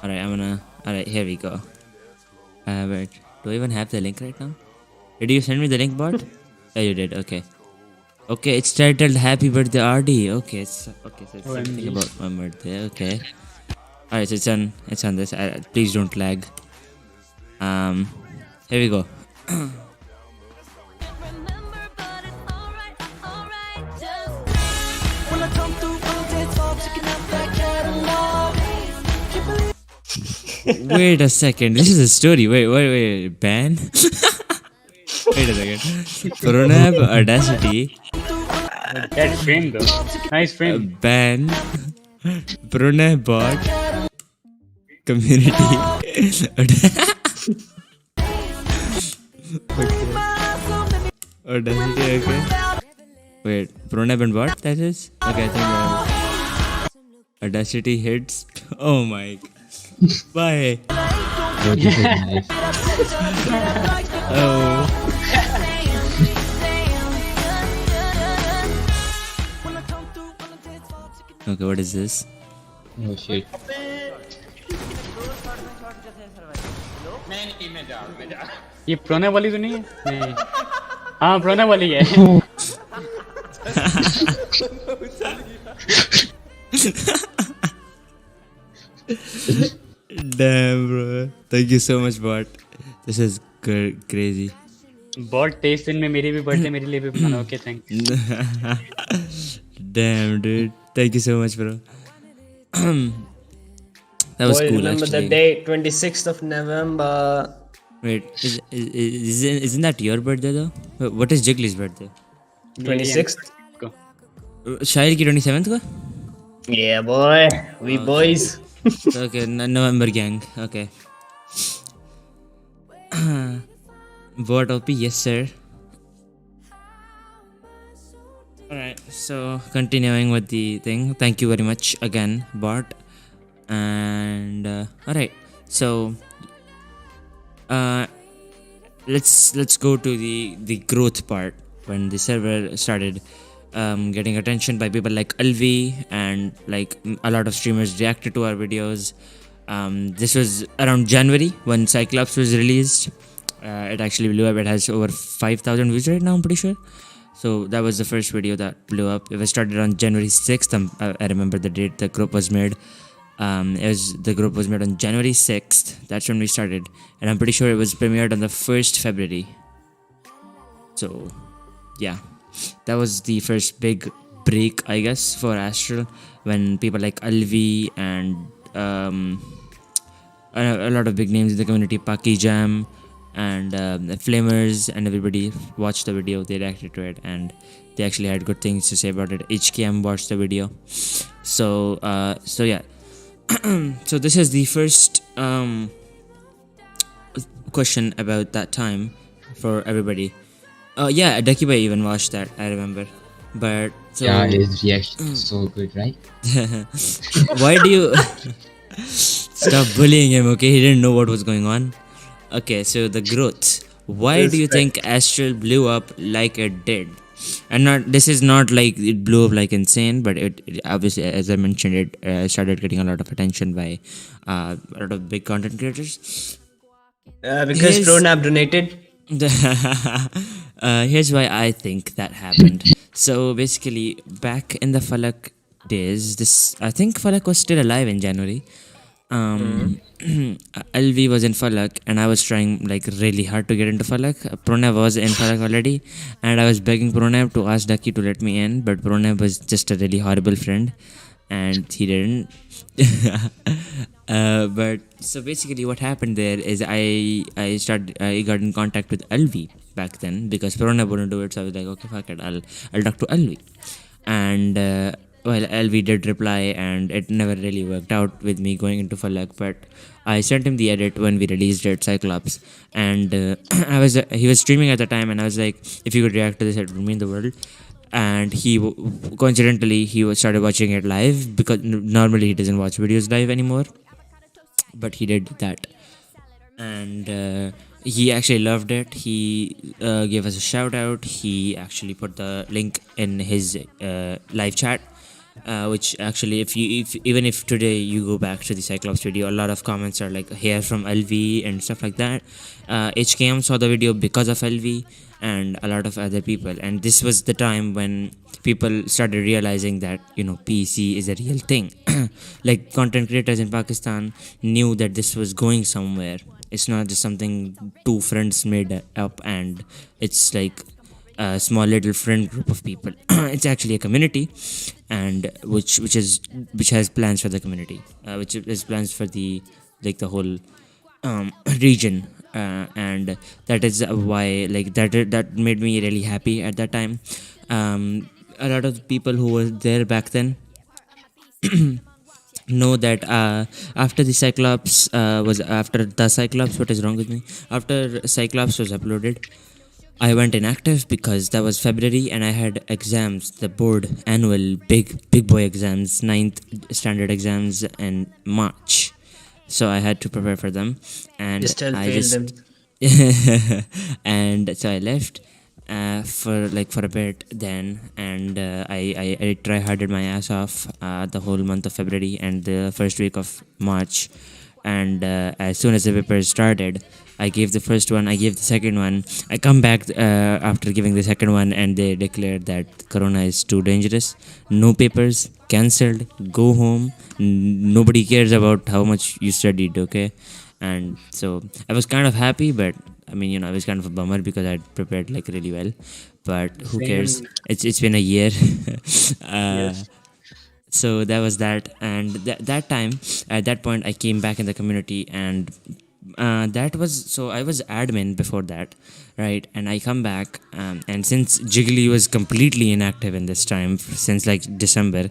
Alright, here we go. Wait. Do I even have the link right now? Did you send me the link, bot? Oh, you did. Okay. Okay, it's titled Happy Birthday RD. Okay, so it's something about my birthday. Okay. Alright, so it's on this. Please don't lag. Here we go. When I come Wait a second. This is a story. Wait. Ban? Wait a second. Pronab Audacity. That frame though. Nice frame. Ban. Pronab bot. Community. Audacity, okay. Wait, Pronab and what that is? Okay, I think Audacity hits. Oh my. Bye. Oh. Okay, what is this? Oh shit. ये प्रोनेब वाली तो नहीं है? नहीं. हाँ प्रोनेब वाली है. Damn, bro. Thank you so much, bot. This is crazy. बहुत 23 दिन में मेरी भी बर्थडे मेरे लिए भी बनाना. Okay thanks. Damn, dude. Thank you so much, bro. That was Boy, cool, remember actually. the day, 26th of November. Wait, isn't that your birthday though? What is Jiggly's birthday? 26th? Shahir ki 27th ko? Yeah, boy. We boys. Okay, November gang. Okay. Bot OP, yes sir. Alright, so continuing with the thing. Thank you very much again, bot. And alright, so let's go to the growth part when the server started getting attention by people like Alvi, and like a lot of streamers reacted to our videos. This was around January when Cyclops was released. It actually blew up. It has over 5,000 views right now, I'm pretty sure. So that was the first video that blew up. It was started on January 6th. I remember the date the group was made. The group was made on January 6th. That's when we started, and I'm pretty sure it was premiered on the 1st February. So yeah, that was the first big break, I guess, for Astral, when people like Alvi and a lot of big names in the community, Paki Jam and Flamers and everybody watched the video. They reacted to it and they actually had good things to say about it. HKM watched the video. So yeah. So this is the first question about that time for everybody. Yeah, Dakiba even watched that, I remember. But so Yeah, his reaction is so good, right? why do you stop bullying him? Okay, he didn't know what was going on. Okay, so the growth. Why do you think Astral blew up like it did? And this is not like it blew up like insane, but it obviously, as I mentioned, it started getting a lot of attention by a lot of big content creators. Because Pronab donated. Here's why I think that happened. So basically, back in the Falak days, I think Falak was still alive in January. LV was in Falak and I was trying like really hard to get into Falak. Pronab was in Falak already and I was begging Pronab to ask Ducky to let me in, but Pronab was just a really horrible friend and he didn't. But so basically what happened there is I got in contact with LV back then because Pronab wouldn't do it, so I was like, okay, fuck it, I'll talk to LV. And well, LV did reply and it never really worked out with me going into Falak, but I sent him the edit when we released it, Cyclops, and he was streaming at the time and I was like, if you could react to this, it would mean the world. And coincidentally he started watching it live because normally he doesn't watch videos live anymore, but he did that. And he actually loved it. He gave us a shout out. He actually put the link in his live chat, which actually if even if today you go back to the Cyclops video, a lot of comments are like here from LV and stuff like that. HKM saw the video because of LV and a lot of other people, and this was the time when people started realizing that PC is a real thing. Like content creators in Pakistan knew that this was going somewhere. It's not just something two friends made up and it's like a small little friend group of people. It's actually a community, and which has plans for the community, which is plans for the like the whole region, and that is why like that made me really happy at that time. A lot of people who were there back then know that after the Cyclops was after the Cyclops, what is wrong with me? After Cyclops was uploaded, I went inactive because that was February and I had exams, the board annual big boy exams, ninth standard exams in March. So I had to prepare for them, and You still I failed them. just and so I left for a bit then, and I try harded my ass off the whole month of February and the first week of March, and as soon as the papers started, I gave the first one, I gave the second one. I come back after giving the second one, and they declared that Corona is too dangerous. No papers, cancelled. Go home. Nobody cares about how much you studied. Okay, and so I was kind of happy, but I mean, I was kind of a bummer because I'd prepared like really well. But who cares? Same. It's been a year. Yes. So that was that, and that time, at that point, I came back in the community, and that was, so I was admin before that, right? And I come back, and since Jiggly was completely inactive in this time since like December,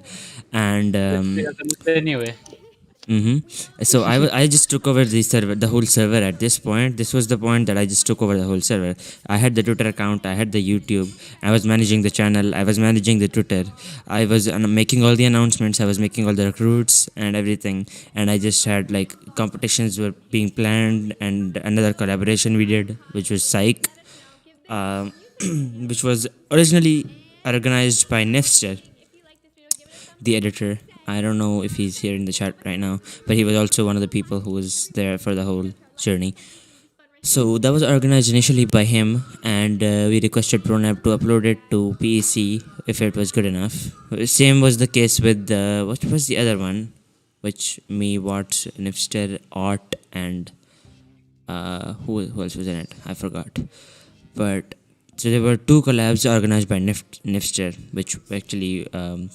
and नहीं हुए. so I just took over the whole server at this point. This was the point that I just took over the whole server. I had the Twitter account, I had the YouTube, I was managing the channel, I was managing the Twitter, I was making all the announcements, I was making all the recruits and everything, and I just had like competitions were being planned, and another collaboration we did, which was Psych, which was originally organized by Nifster, the editor. I don't know if he's here in the chat right now, but he was also one of the people who was there for the whole journey. So that was organized initially by him, and we requested ProNap to upload it to PEC if it was good enough. Same was the case with what was the other one, which me, Watts, Nifster, Art, and who else was in it? I forgot. But so there were 2 collabs organized by Nifster, which actually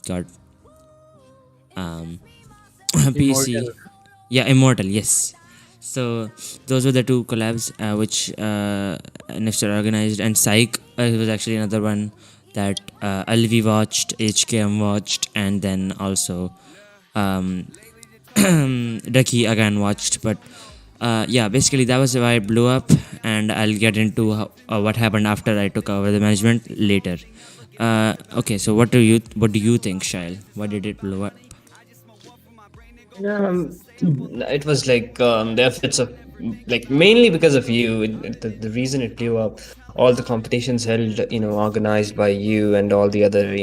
got PC. Yeah, Immortal, yes. So those were the 2 collabs which Nifster organized, and Psych was actually another one that Alvi watched, HKM watched, and then also Ducky again watched. But yeah, basically that was why it blew up, and I'll get into what happened after I took over the management later. Okay, so what do you think, Shail? Why did it blow up? It was like the efforts of, like, mainly because of you. The reason it blew up, all the competitions held, organized by you and all the other,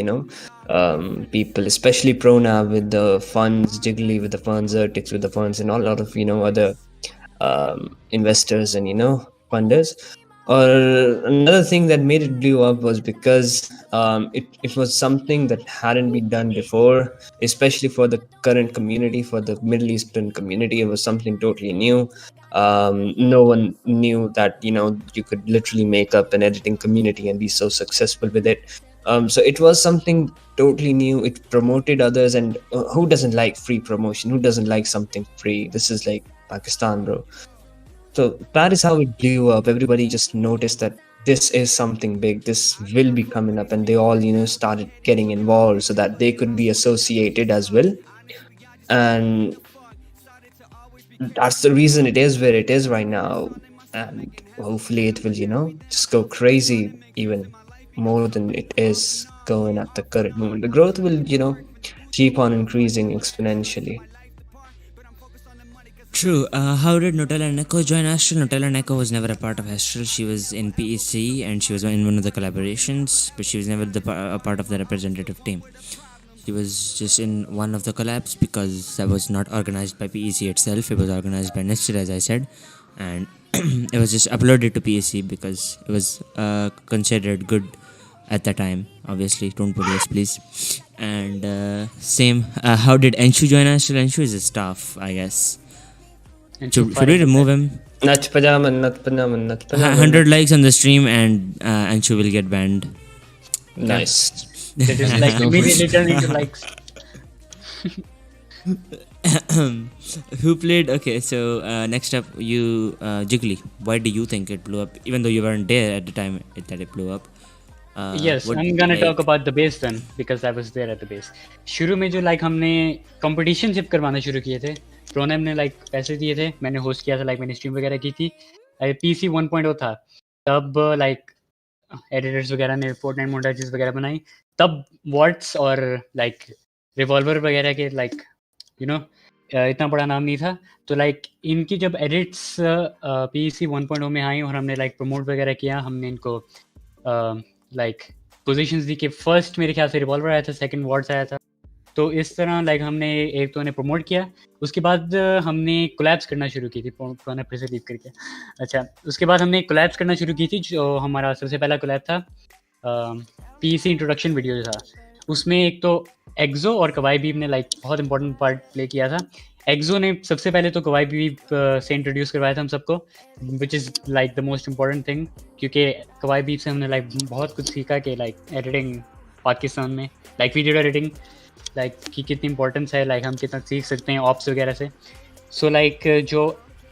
people, especially Prona with the funds, Jiggly with the funds, Zertix with the funds, and all lot of other investors and funders. Or another thing that made it blew up was because it was something that hadn't been done before, especially for the current community, for the Middle Eastern community. It was something totally new. No one knew that you could literally make up an editing community and be so successful with it. So it was something totally new. It promoted others, and who doesn't like free promotion? Who doesn't like something free? This is like Pakistan, bro. So that is how it blew up. Everybody just noticed that this is something big. This will be coming up, and they all, started getting involved so that they could be associated as well. And that's the reason it is where it is right now. And hopefully it will, just go crazy even more than it is going at the current moment. The growth will, keep on increasing exponentially. True. How did Nutella and Echo join Astral? Nutella and Echo was never a part of Astral. She was in PEC and she was in one of the collaborations, but she was never a part of the representative team. She was just in one of the collabs because that was not organized by PEC itself. It was organized by Nestor, as I said, and it was just uploaded to PEC because it was considered good at the time. Obviously, don't put yes, please. And same. How did Enshu join Astral? Enshu is a staff, I guess. Should we remove him? 100 likes on the stream and Anshu will get banned. Nice. It is like immediately turning to likes. Who played? Okay, so next up, you Jiggly. Why do you think it blew up? Even though you weren't there at the time that it blew up. Yes, What I'm gonna talk like? about the base then because I was there at the base. शुरू में जो like हमने competitionship करवाना शुरू किए थे, प्रोनेम ने like पैसे दिए थे, मैंने host किया था, like मैंने stream वगैरह की थी, PC 1.0 था, तब like editors वगैरह ने Fortnite montages वगैरह बनाई, तब Watts और like Revolver वगैरह के like you know इतना बड़ा नाम नहीं था, तो like इनकी जब edits PC 1.0 में आई और हमने like promote वगैरह किया, हमने इनको लाइक पोजीशंस दी कि फर्स्ट मेरे ख्याल से रिवॉल्वर आया था, सेकंड वॉर्ड्स आया था, तो इस तरह लाइक हमने एक तो उन्हें प्रमोट किया, उसके बाद हमने कोलैब्स करना शुरू की थी पुराना फिर से लीव करके। अच्छा, उसके बाद हमने कोलैब्स करना शुरू की थी, जो हमारा सबसे पहला कोलैब था पीसी इंट्रोडक्शन वीडियो जो था, उसमें एक तो एक्जो और कवाई बीब ने लाइक बहुत इंपॉर्टेंट पार्ट प्ले किया था। एक्जो ने सबसे पहले तो कवाई बीब से इंट्रोड्यूस करवाया था हम सबको, which is like the most important thing, क्योंकि कवाई बीब से हमने लाइक बहुत कुछ सीखा कि लाइक एडिटिंग पाकिस्तान में, लाइक वीडियो एडिटिंग लाइक की कितनी इंपॉर्टेंस है, लाइक हम कितना सीख सकते हैं ऑप्स वगैरह से। सो लाइक जो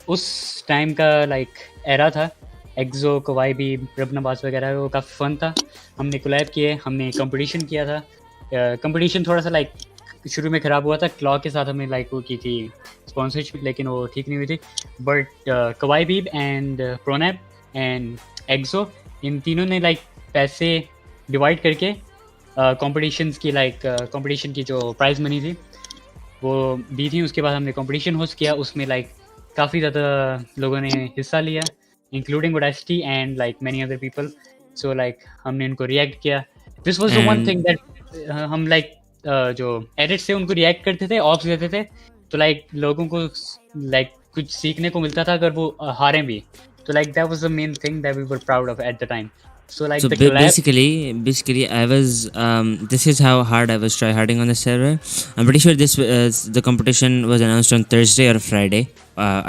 उस टाइम का लाइक एरा था, एक्जो कवाई बीब रबनाबाज वगैरह, वो काफ़ी फ़न था। हमने कोलैब किए, हमने कंपटीशन किया था। कंपटीशन थोड़ा सा लाइक शुरू में ख़राब हुआ था, क्लॉ के साथ हमने लाइक वो की थी स्पॉन्सरशिप, लेकिन वो ठीक नहीं हुई थी। बट कवाई बीब एंड प्रोनैप एंड एक्जो, इन तीनों ने लाइक पैसे डिवाइड करके कॉम्पिटिशन्स की लाइक कॉम्पिटिशन की जो प्राइज़ मनी थी वो दी थी। उसके बाद हमने कॉम्पिटिशन होस्ट किया, उसमें लाइक काफ़ी ज़्यादा लोगों ने हिस्सा लिया, इंक्लूडिंग वोडासिटी and like many other people. So like हमने उनको रिएक्ट किया। This was the one thing that हम लाइक जो एडिट से उनको रिएक्ट करते थे, ऑप्स देते थे, तो लाइक लोगों को लाइक कुछ सीखने को मिलता था अगर वो हारें भी, तो like that was the main thing that we were proud of at the time. So like So the collab, basically, I was. This is how hard I was tryharding on the server. I'm pretty sure the competition was announced on Thursday or Friday,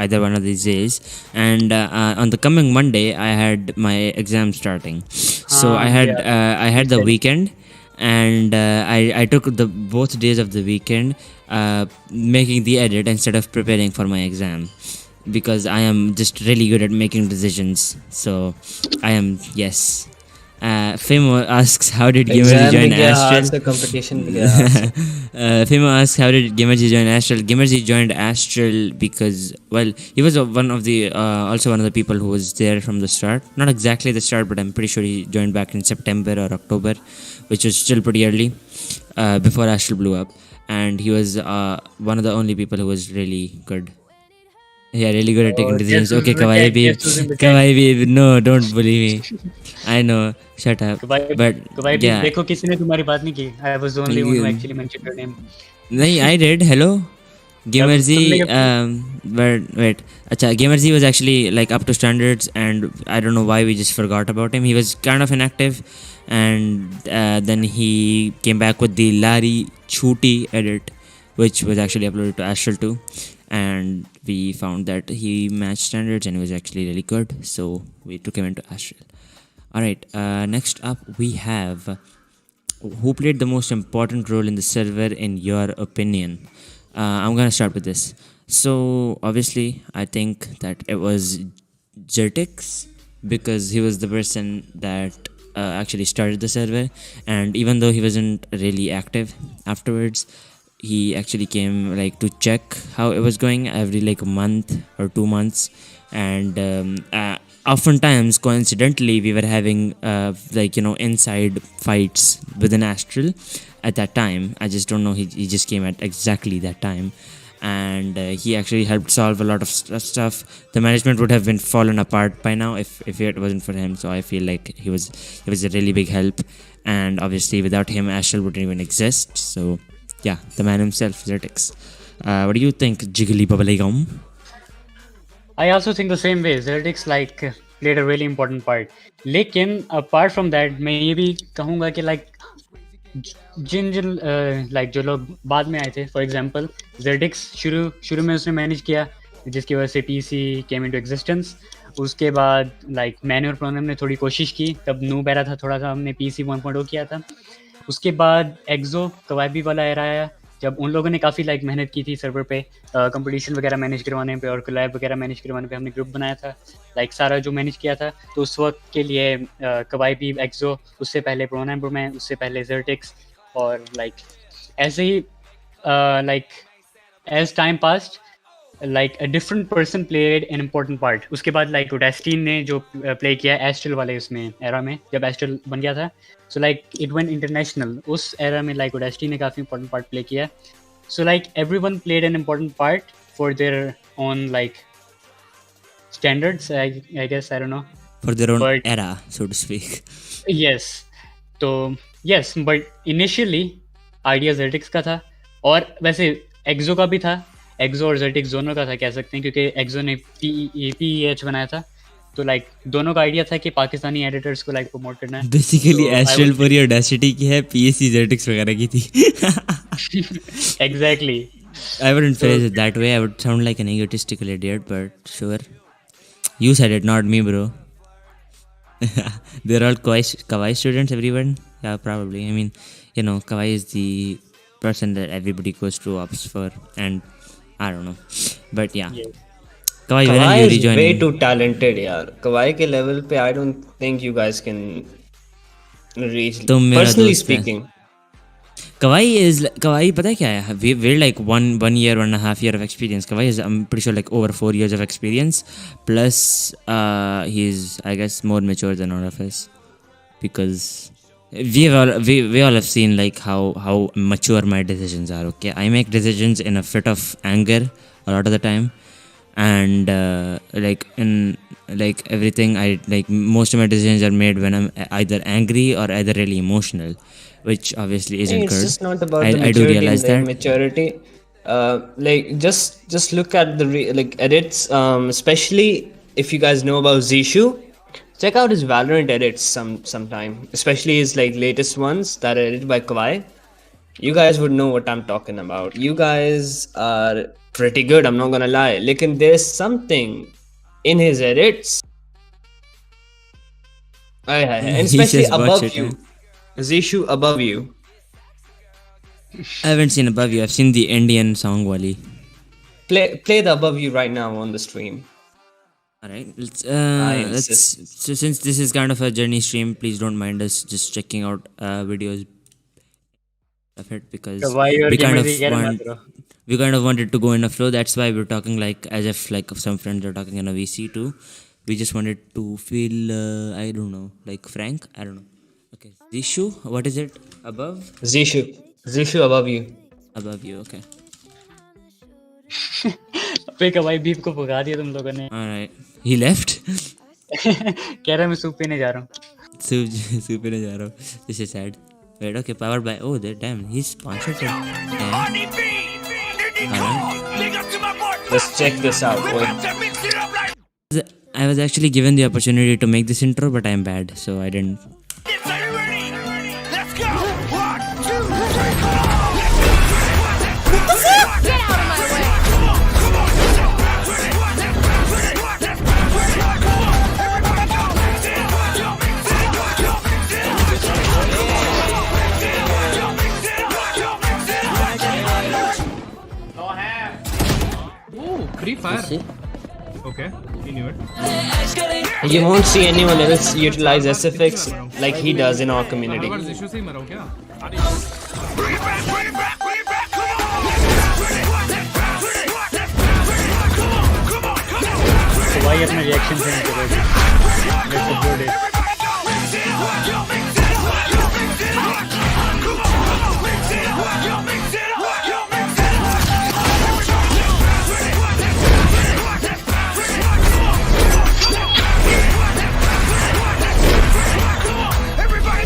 either one of these days. And on the coming Monday, I had my exam starting. So I had the said- weekend, and I took the both days of the weekend making the edit instead of preparing for my exam, because I am just really good at making decisions. So I am, yes. Fimo asks, how did Gamerji Exam join भी गया हाथ Astral? से, competition भी गया हाथ से। Fimo asks, how did Gamerji join Astral? Gamerji joined Astral because, well, he was one of the also one of the people who was there from the start. Not exactly the start, but I'm pretty sure he joined back in September or October, which was still pretty early, before Astral blew up. And he was one of the only people who was really good. Yeah, really good at taking decisions. Okay, Kawaii Beeb, no, don't bully me. I know, shut up. But kavai yeah, देखो किसी ने तुम्हारी बात नहीं की। I was the only one who actually mentioned your name. nahi, I did. Hello, Gamerji. But wait, acha, Gamerji was actually like up to standards, and I don't know why we just forgot about him. He was kind of inactive, and then he came back with the Larry Chuti edit, which was actually uploaded to Astral too. And we found that he matched standards and he was actually really good, so we took him into Astral. Alright, next up we have, who played the most important role in the server in your opinion? I'm gonna start with this. So obviously I think that it was Jertix, because he was the person that actually started the server, and even though he wasn't really active afterwards, he actually came like to check how it was going every like a month or 2 months. And oftentimes coincidentally we were having like, you know, inside fights within Astral at that time. I just don't know, he just came at exactly that time, and he actually helped solve a lot of stuff. The management would have been fallen apart by now if it wasn't for him. So I feel like he was a really big help, and obviously without him Astral wouldn't even exist. So yeah, the man himself, Zertix. What do you think, Jiggly Bubblegum? I also think the same way. Zerdix like played a really important part. लेकिन apart from that, मैं ये भी कहूँगा कि like जिन like जो लोग बाद में आए थे, for example, Zerdix शुरू में उसने manage किया, जिसकी वजह से PC came into existence. उसके बाद like मैंने और प्रोनम ने थोड़ी कोशिश की, तब नूब एरा था थोड़ा सा, हमने PC 1.0 किया था। उसके बाद एक्जो कवायबी वाला एरा आया, जब उन लोगों ने काफ़ी लाइक मेहनत की थी सर्वर पे, कंपटीशन वगैरह मैनेज करवाने पे और कोलैब वगैरह मैनेज करवाने पे, हमने ग्रुप बनाया था लाइक सारा जो मैनेज किया था। तो उस वक्त के लिए कवाई भी, एक्सो, उससे पहले प्रोनैम्बर में, उससे पहले जर्टिक्स, और लाइक ऐसे ही like as time passed like a different person played an important part. उसके बाद like ओडेस्टीन ने जो play किया एस्ट्रल वाले उसमें era में, जब एस्ट्रल बन गया था, so like it went international. उस era में like ओडेस्टीन ने काफ़ी important part play किया. So like everyone played an important part for their own like standards, I guess, I don't know. For their own But era, so to speak. yes, तो yes, but initially idea Zertix का था, और वैसे एक्सो का भी था, एक्सो और Zertix दोनों का था कह सकते हैं, क्योंकि एक्सो ने PEH बनाया था। तो लाइक दोनों का आइडिया था कि पाकिस्तानी एडिटर्स को लाइक प्रमोट करना है। Basically So, I astral would- पूरी ऑडेसिटी की है, PSC जेटिक्स वगैरह की थी। Exactly. I wouldn't phrase it that way. I would sound like an egotistical idiot, but sure. You said it, not me, bro. They're all Kawaii students, everyone. Yeah, probably. I mean, you know, Kawaii is the person that everybody goes to ops for, and I don't know. But yeah. Yes. Kawai, when are Kawhi you is rejoining? way too talented, यार. Kawhi के level पे I don't think you guys can reach. तुम मेरा Personally दोस्त है। speaking, Kawai पता है क्या है? We're like one year, 1.5 year of experience. Kawai is, I'm pretty sure, like over 4 years of experience. Plus, he's, I guess, more mature than all of us, because we all have seen like how mature my decisions are. Okay, I make decisions in a fit of anger a lot of the time, and like in like everything, I like most of my decisions are made when I'm either angry or either really emotional, which obviously isn't it's good. just not about the I do maturity realize and the that. immaturity. Like just look at the like edits. Especially if you guys know about Zishu, check out his Valorant edits sometime. Especially his like latest ones that are edited by Kawhi. You guys would know what I'm talking about. You guys are pretty good, I'm not gonna lie. Lekin there's something in his edits. And He especially says watch above it, you. Zishu above you. I haven't seen above you. I've seen the Indian song wali. Play the above you right now on the stream. All right, I let's. insist. So since this is kind of a journey stream, please don't mind us just checking out videos of it, because Kawai और we kind Gamer of जी कह रहे want, मत करो। we kind of wanted to go in a flow. That's why we're talking like as if like some friends are talking in a VC too. We just wanted to feel I don't know, like frank. I don't know. Okay, Zishu, what is it above? Zishu above you. Above you. Okay. पे कवाई beep को भगा दिया तुम लोगों ने। All right. He left. कह रहा है मैं सूप पीने जा रहा हूँ। Super जा रहा हूँ. This is sad. Wait, okay, powered by, oh, damn, he's sponsored. Alright. Let's check this out, boy. I was actually given the opportunity to make this intro, but I'm bad, so I didn't. Free fire. Okay, he knew it. You won't see anyone else utilize SFX like he does in our community. Her bar issue से ही मरा हूँ क्या? कवाई अपने reaction से नहीं करेगा। Let's upload it.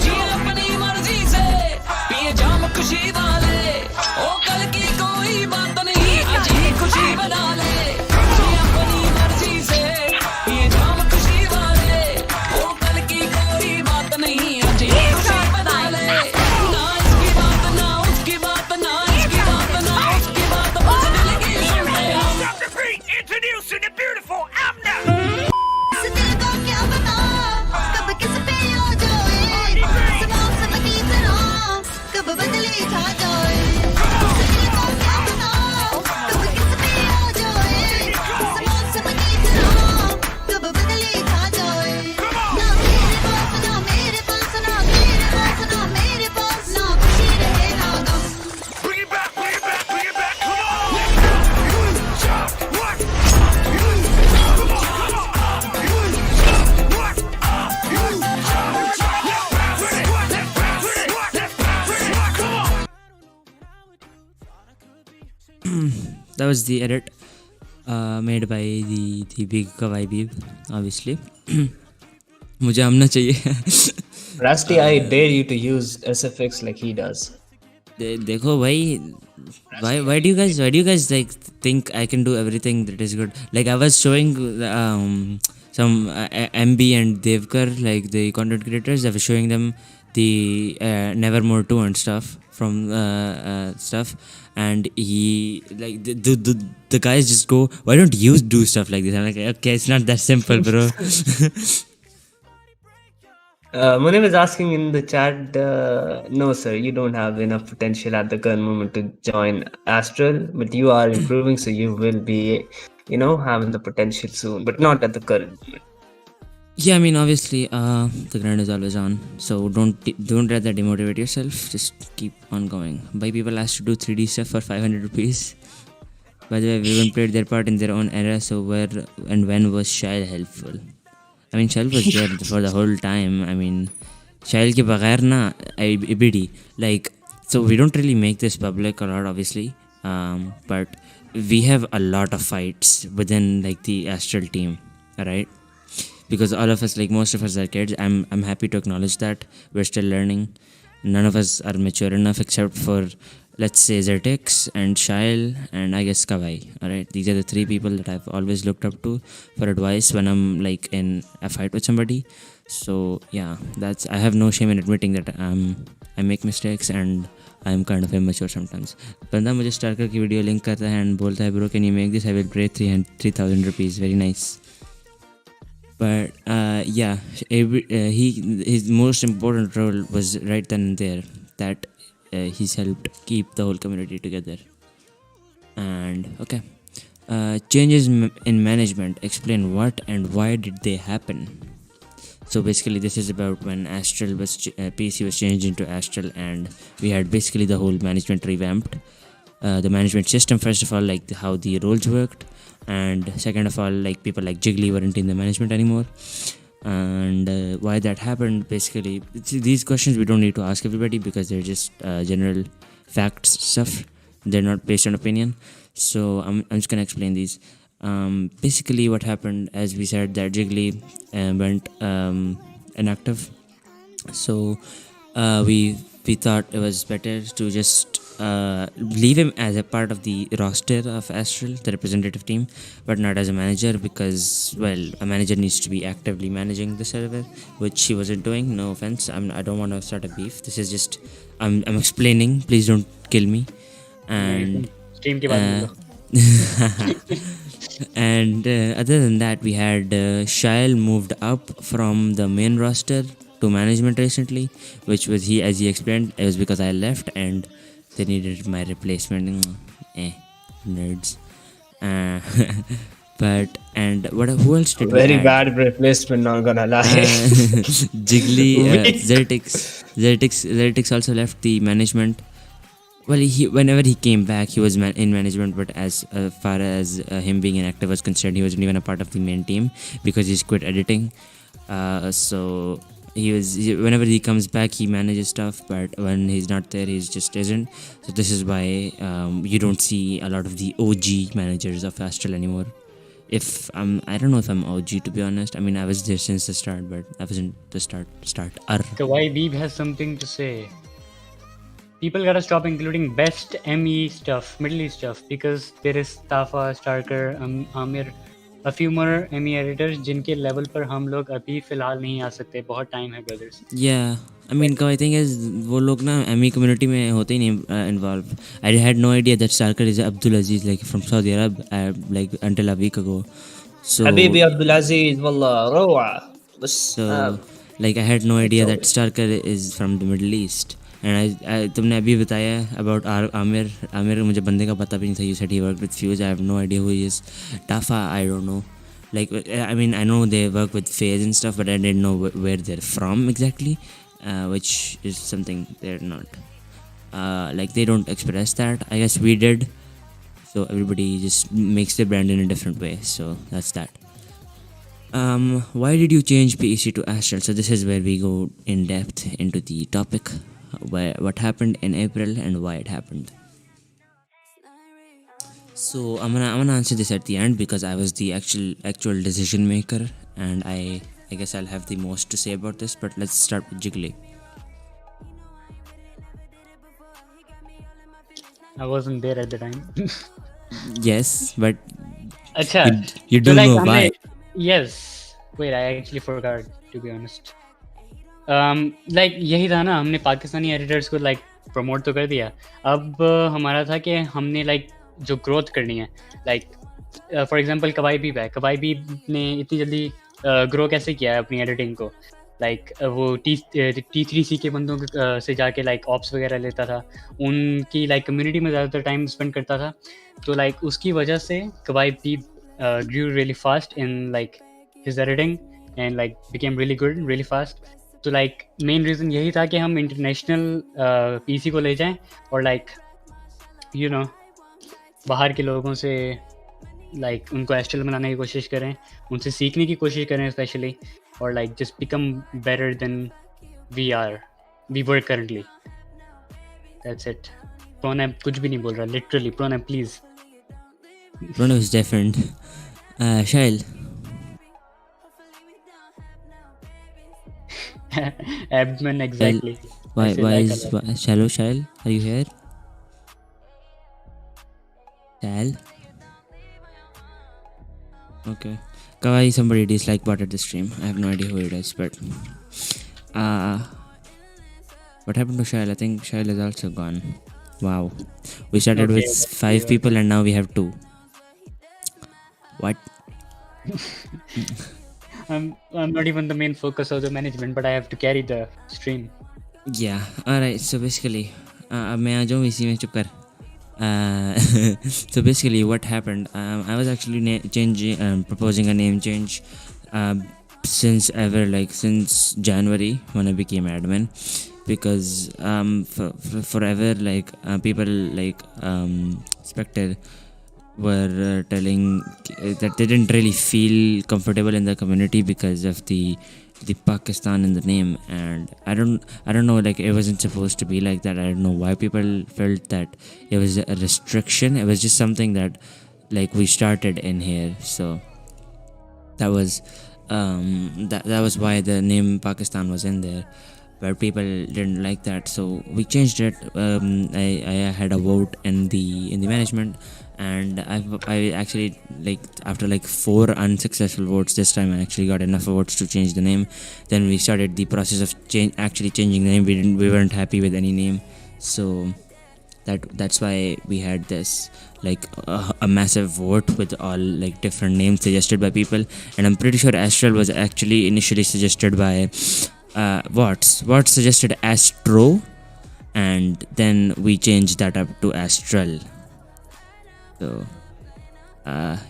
जी अपनी मर्जी से पिए जाम खुशी वाले ओ कल की कोई बात नहीं आज ही खुशी बना ले जी अपनी मर्जी से पिए जाम खुशी वाले ओ कल की that was the edit made by the big Kawaii Beeb, obviously. मुझे आमना चाहिए. Rusty, I dare you to use SFX like he does. देखो भाई, why do you guys like think I can do everything that is good? Like I was showing some MB and Devkar, like the content creators. I was showing them the Nevermore 2 and stuff from stuff, and he like the guys just go, why don't you do stuff like this? I'm like, okay, it's not that simple, bro. Munir is asking in the chat, no, sir, you don't have enough potential at the current moment to join Astral, but you are improving, so you will be, having the potential soon, but not at the current moment. Yeah, I mean, obviously, the grind is always on, so don't let that demotivate yourself. Just keep on going. Why people asked to do 3D stuff for 500 rupees? By the way, everyone played their part in their own era, so where and when was Shail helpful? I mean, Shail was there for the whole time. I mean, Shail ke baghair na, ibidi. Like, so we don't really make this public a lot, obviously, but we have a lot of fights within like the Astral team, right? Because all of us, like most of us are kids. I'm happy to acknowledge that we're still learning. None of us are mature enough except for, let's say, Zertix and Shail and I guess Kawai. Alright, these are the three people that I've always looked up to for advice when I'm like in a fight with somebody. So yeah, I have no shame in admitting that I make mistakes and I'm kind of immature sometimes. बंदा मुझे स्टार्कर की video link करता है and बोलता है, bro, can you make this? I will pay 3,000 rupees. Very nice. But yeah, his most important role was right then and there, that he's helped keep the whole community together. And okay, changes in management, explain what and why did they happen. So basically this is about when Astral was PC was changed into Astral, and we had basically the whole management revamped. The management system, first of all, like how the roles worked, and second of all, like people like Jiggly weren't in the management anymore. And why that happened, basically these questions we don't need to ask everybody because they're just general facts stuff. They're not based on opinion. So I'm just gonna explain these. Basically what happened, as we said, that Jiggly went inactive. So we thought it was better to just leave him as a part of the roster of Astral, the representative team, but not as a manager, because, well, a manager needs to be actively managing the server, which he wasn't doing. No offense, I don't want to start a beef. This is just I'm explaining. Please don't kill me. And stream ke baad and other than that, we had Shail moved up from the main roster to management recently, which was as he explained, it was because I left and they needed my replacement. Nerds. But and who else did Very bad replacement, not gonna lie. Jiggly, Zertix also left the management. Well, whenever he came back, he was in management, but as far as him being inactive was concerned, he wasn't even a part of the main team because he's quit editing. So whenever he comes back, he manages stuff, but when he's not there, he just isn't. So this is why you don't see a lot of the OG managers of Astral anymore. I don't know if I'm OG, to be honest. I mean, I was there since the start, but I wasn't the starter. Kawaii Beeb has something to say. People gotta stop including best ME stuff, Middle East stuff, because there is Tafa, Starker, Amir, a few more ME editors जिनके level पर हम लोग अभी फिलहाल नहीं आ सकते, बहुत time है brothers. Yeah, I mean, the thing is, वो लोग ना ME community में होते ही नहीं involved. I had no idea that Starker is Abdul Aziz, like from Saudi Arabia, like until a week ago. So Habibi Abdul Aziz, wallah, rowa. So like I had no idea that Starker is from the Middle East. And तुमने अभी बताया about Amir मुझे बंदे का पता भी नहीं था. You said he worked with Fuse. I have no idea who he is. Tafa, I don't know. Like, I mean, I know they work with FaZe and stuff, but I didn't know where they're from exactly, which is something they're not. Like, they don't express that. I guess we did. So everybody just makes their brand in a different way. So that's that. Why did you change PEC to Astral? So this is where we go in depth into the topic. What happened in April and why it happened. So I'm gonna answer this at the end because I was the actual decision maker, and I guess I'll have the most to say about this. But let's start with Jiggly. I wasn't there at the time. Yes, but अच्छा you तो do like know why. yes wait I actually forgot to be honest. Like यही था ना, हमने Pakistani editors को like promote तो कर दिया. अब हमारा था कि हमने like जो ग्रोथ करनी है, like फॉर एग्जांपल कवाई बीब है. कवाई बीब ने इतनी जल्दी ग्रो कैसे किया है अपनी एडिटिंग को. लाइक वो T3C के बंदों से जाके लाइक ऑप्स वगैरह लेता था, उनकी लाइक कम्युनिटी में ज़्यादातर टाइम स्पेंड करता था. तो लाइक उसकी वजह से कवाई बीब grew really fast in like his editing and like became really good really fast. तो लाइक मेन रीज़न यही था कि हम इंटरनेशनल पीसी को ले जाएं और लाइक यू नो बाहर के लोगों से लाइक उनको एस्ट्रल बनाने की कोशिश करें, उनसे सीखने की कोशिश करें स्पेशली, और like just become better than we were currently. That's it. Pronab कुछ भी नहीं बोल रहा literally. Pronab please. Bruno is different. Shail. Abdomen exactly. Why like is Shallow Shail? Are you here? Shal? Okay. Kawaii, somebody dislike bot at the stream. I have no idea who it is, but what happened to Shail? I think Shail is also gone. Wow. We started Okay, with 5 people and now we have 2. What? I'm not even the main focus of the management, but I have to carry the stream. Yeah. Alright, so basically, अब मैं आ जाऊँ इसी में, चुप कर. So basically what happened, I was actually proposing a name change since January when I became admin, because forever people Spectre were telling that they didn't really feel comfortable in the community because of the Pakistan in the name, and I don't know, like it wasn't supposed to be like that. I don't know why people felt that it was a restriction. It was just something that like we started in here, so that was that was why the name Pakistan was in there, but people didn't like that, so we changed it. I had a vote in the management, and I actually, like after like 4 unsuccessful votes, this time I actually got enough votes to change the name. Then we started the process of changing the name. We weren't happy with any name, so that's why we had this like a massive vote with all like different names suggested by people. And I'm pretty sure Astral was actually initially suggested by Watts suggested Astro, and then we changed that up to Astral. So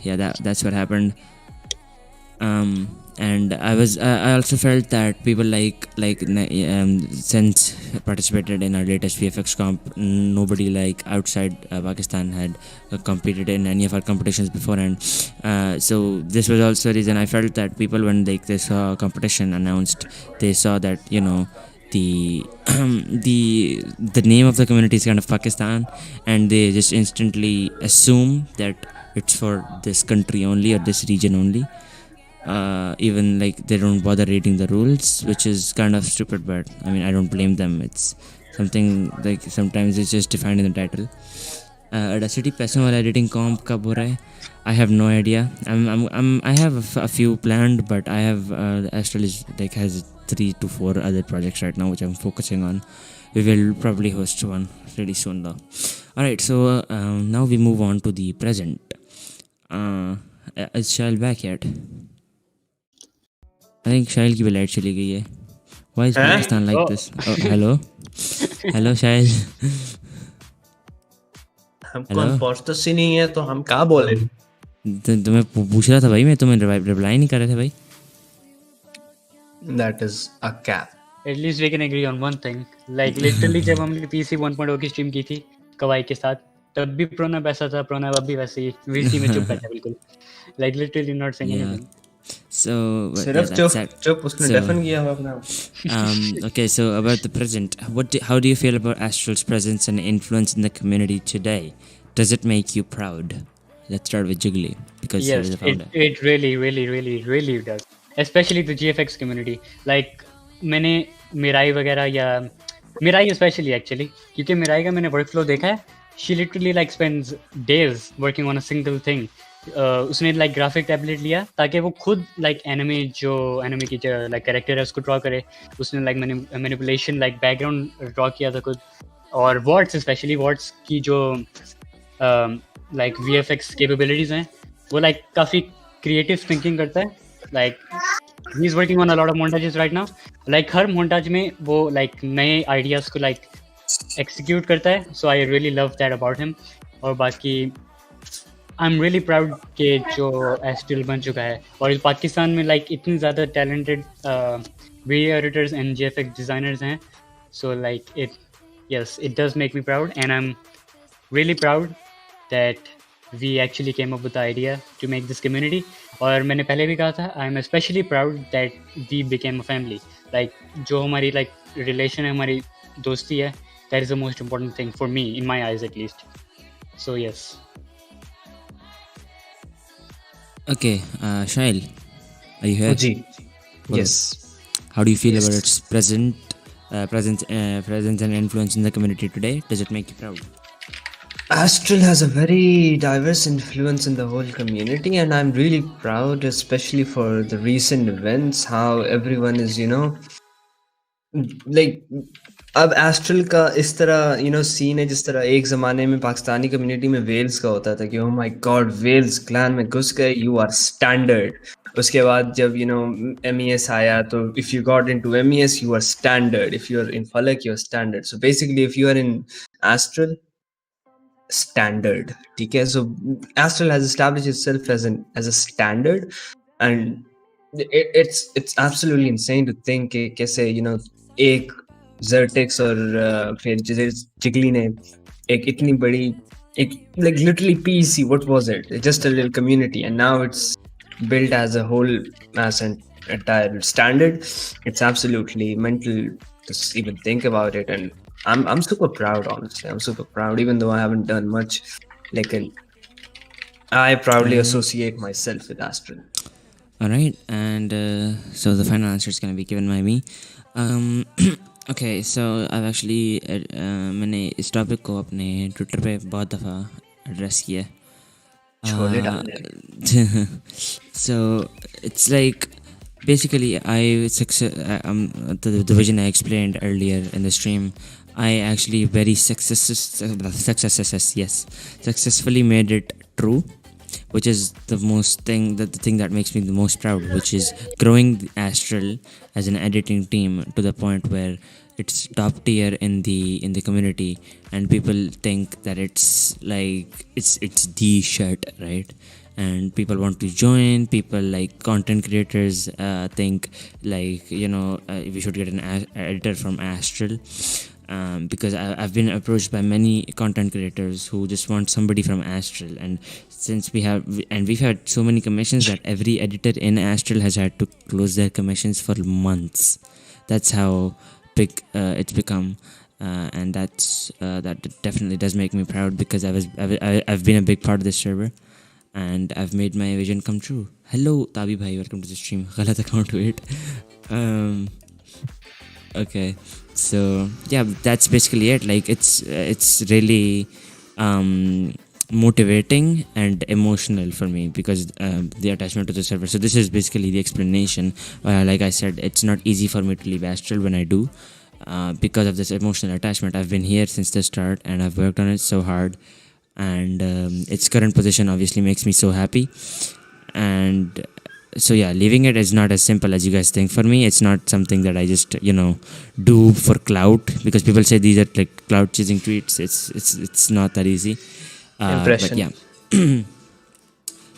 yeah, that's what happened. And I also felt that people since participated in our latest VFX comp, nobody like outside Pakistan had competed in any of our competitions beforehand. So this was also a reason I felt that people, when they saw competition announced, they saw that the name of the community is kind of Pakistan, and they just instantly assume that it's for this country only or this region only. Even like they don't bother reading the rules, which is kind of stupid, but I mean I don't blame them. It's something like sometimes it's just defined in the title. Audacity पैसों वाला editing comp कब हो रहा है? I have no idea. I have a few planned, but I have Astral is like has 3 to 4 other projects right now which I'm focusing on. We will probably host one really soon though. Alright, so now we move on to the present. Is Shail back yet? I think Shail की भी light चली गई है. Why is Pakistan like this? Oh, hello Shail. हमको unfortunate ही नहीं है तो हम क्या बोले. तुम्हें पूछ रहा था भाई, मैं तुम्हें रिप्लाई नहीं कर रहे थे भाई. That is a cap. At least we can agree on one thing. Like literally जब हमने PC 1.0 की स्ट्रीम की थी कवाई के साथ, तब भी प्रोनैप ऐसा था. प्रोनैप अब भी वैसे ही वीटी में चुप बैठा बिल्कुल. Like literally not saying anything. So सिर्फ चुप उसने deafen किया हुआ अपना. Okay, so about the present, how do you feel about Astral's presence and influence in the community today? Does it make you proud? let's start with Jiggly because he was Yes, the founder. it really does. Especially the GFX community. Like मैंने Mirae वगैरह या Mirae especially actually क्योंकि Mirae का मैंने workflow देखा है. She literally like spends days working on a single thing. उसने like graphic tablet लिया ताकि वो खुद like anime की जो like character है उसको draw करे. उसने like manipulation like background draw किया था खुद. और words especially words की जो like VFX capabilities हैं वो like काफी creative thinking करता है. Like he is working on a lot of montages right now. Like her montage में वो like नए ideas को like execute करता है. So I really love that about him. और बाकी I'm really proud कि जो Astral बन चुका है और पाकिस्तान में like इतनी ज़्यादा talented video editors and GFX designers हैं. So like it does make me proud, and I'm really proud that we actually came up with the idea to make this community. और मैंने पहले भी कहा था, I'm especially proud that we became a family. Like जो हमारी like relation है, हमारी दोस्ती है, that is the most important thing for me, in my eyes at least. So yes. Okay, Shail, are you here? Ji. Well, Yes. How do you feel about its presence and influence in the community today? Does it make you proud? Astral has a very diverse influence in the whole community, and I'm really proud, especially for the recent events, how everyone is, like अब astral का इस तरह scene है जिस तरह एक ज़माने में पाकिस्तानी कम्युनिटी में वेल्स का होता था कि oh my god Wales clan में घुस गए, यू आर स्टैंडर्ड. उसके बाद जब MES आया तो if you got into MES you are standard, if you are in Falak you are standard. So basically if you are in astral standard. Okay, so Astral has established itself as a standard, and it's absolutely insane to think कि कैसे एक Zertix और फिर Jiggly ने एक इतनी बड़ी एक like literally PC, what was it, just a little community, and now it's built as a whole, as an entire standard. It's absolutely mental to even think about it, and I'm super proud, honestly. I'm super proud, even though I haven't done much. Like, I proudly associate myself with Astral. All right, and so the final answer is going to be given by me. Okay, so I've actually मैंने इस topic को अपने Twitter पे बहुत दफ़ा address किया है. So it's like basically the vision I explained earlier in the stream. I actually very successfully made it true, which is the thing that makes me the most proud, which is growing Astral as an editing team to the point where it's top tier in the community, and people think that it's like it's the shit, right? And people want to join. People like content creators think like we should get an editor from Astral. Because I've been approached by many content creators who just want somebody from Astral, and since we've had so many commissions that every editor in Astral has had to close their commissions for months. That's how big it's become, and that definitely does make me proud, because I've been a big part of this server, and I've made my vision come true. Hello Tabi bhai, welcome to the stream. Galat account to it. Okay, so yeah, that's basically it. Like it's really motivating and emotional for me, because the attachment to the server. So this is basically the explanation. Like I said, it's not easy for me to leave Astral when I do, because of this emotional attachment. I've been here since the start, and I've worked on it so hard, and its current position obviously makes me so happy. And so yeah, leaving it is not as simple as you guys think. For me, it's not something that I just do for clout, because people say these are like clout chasing tweets. It's not that easy. Impression. But yeah.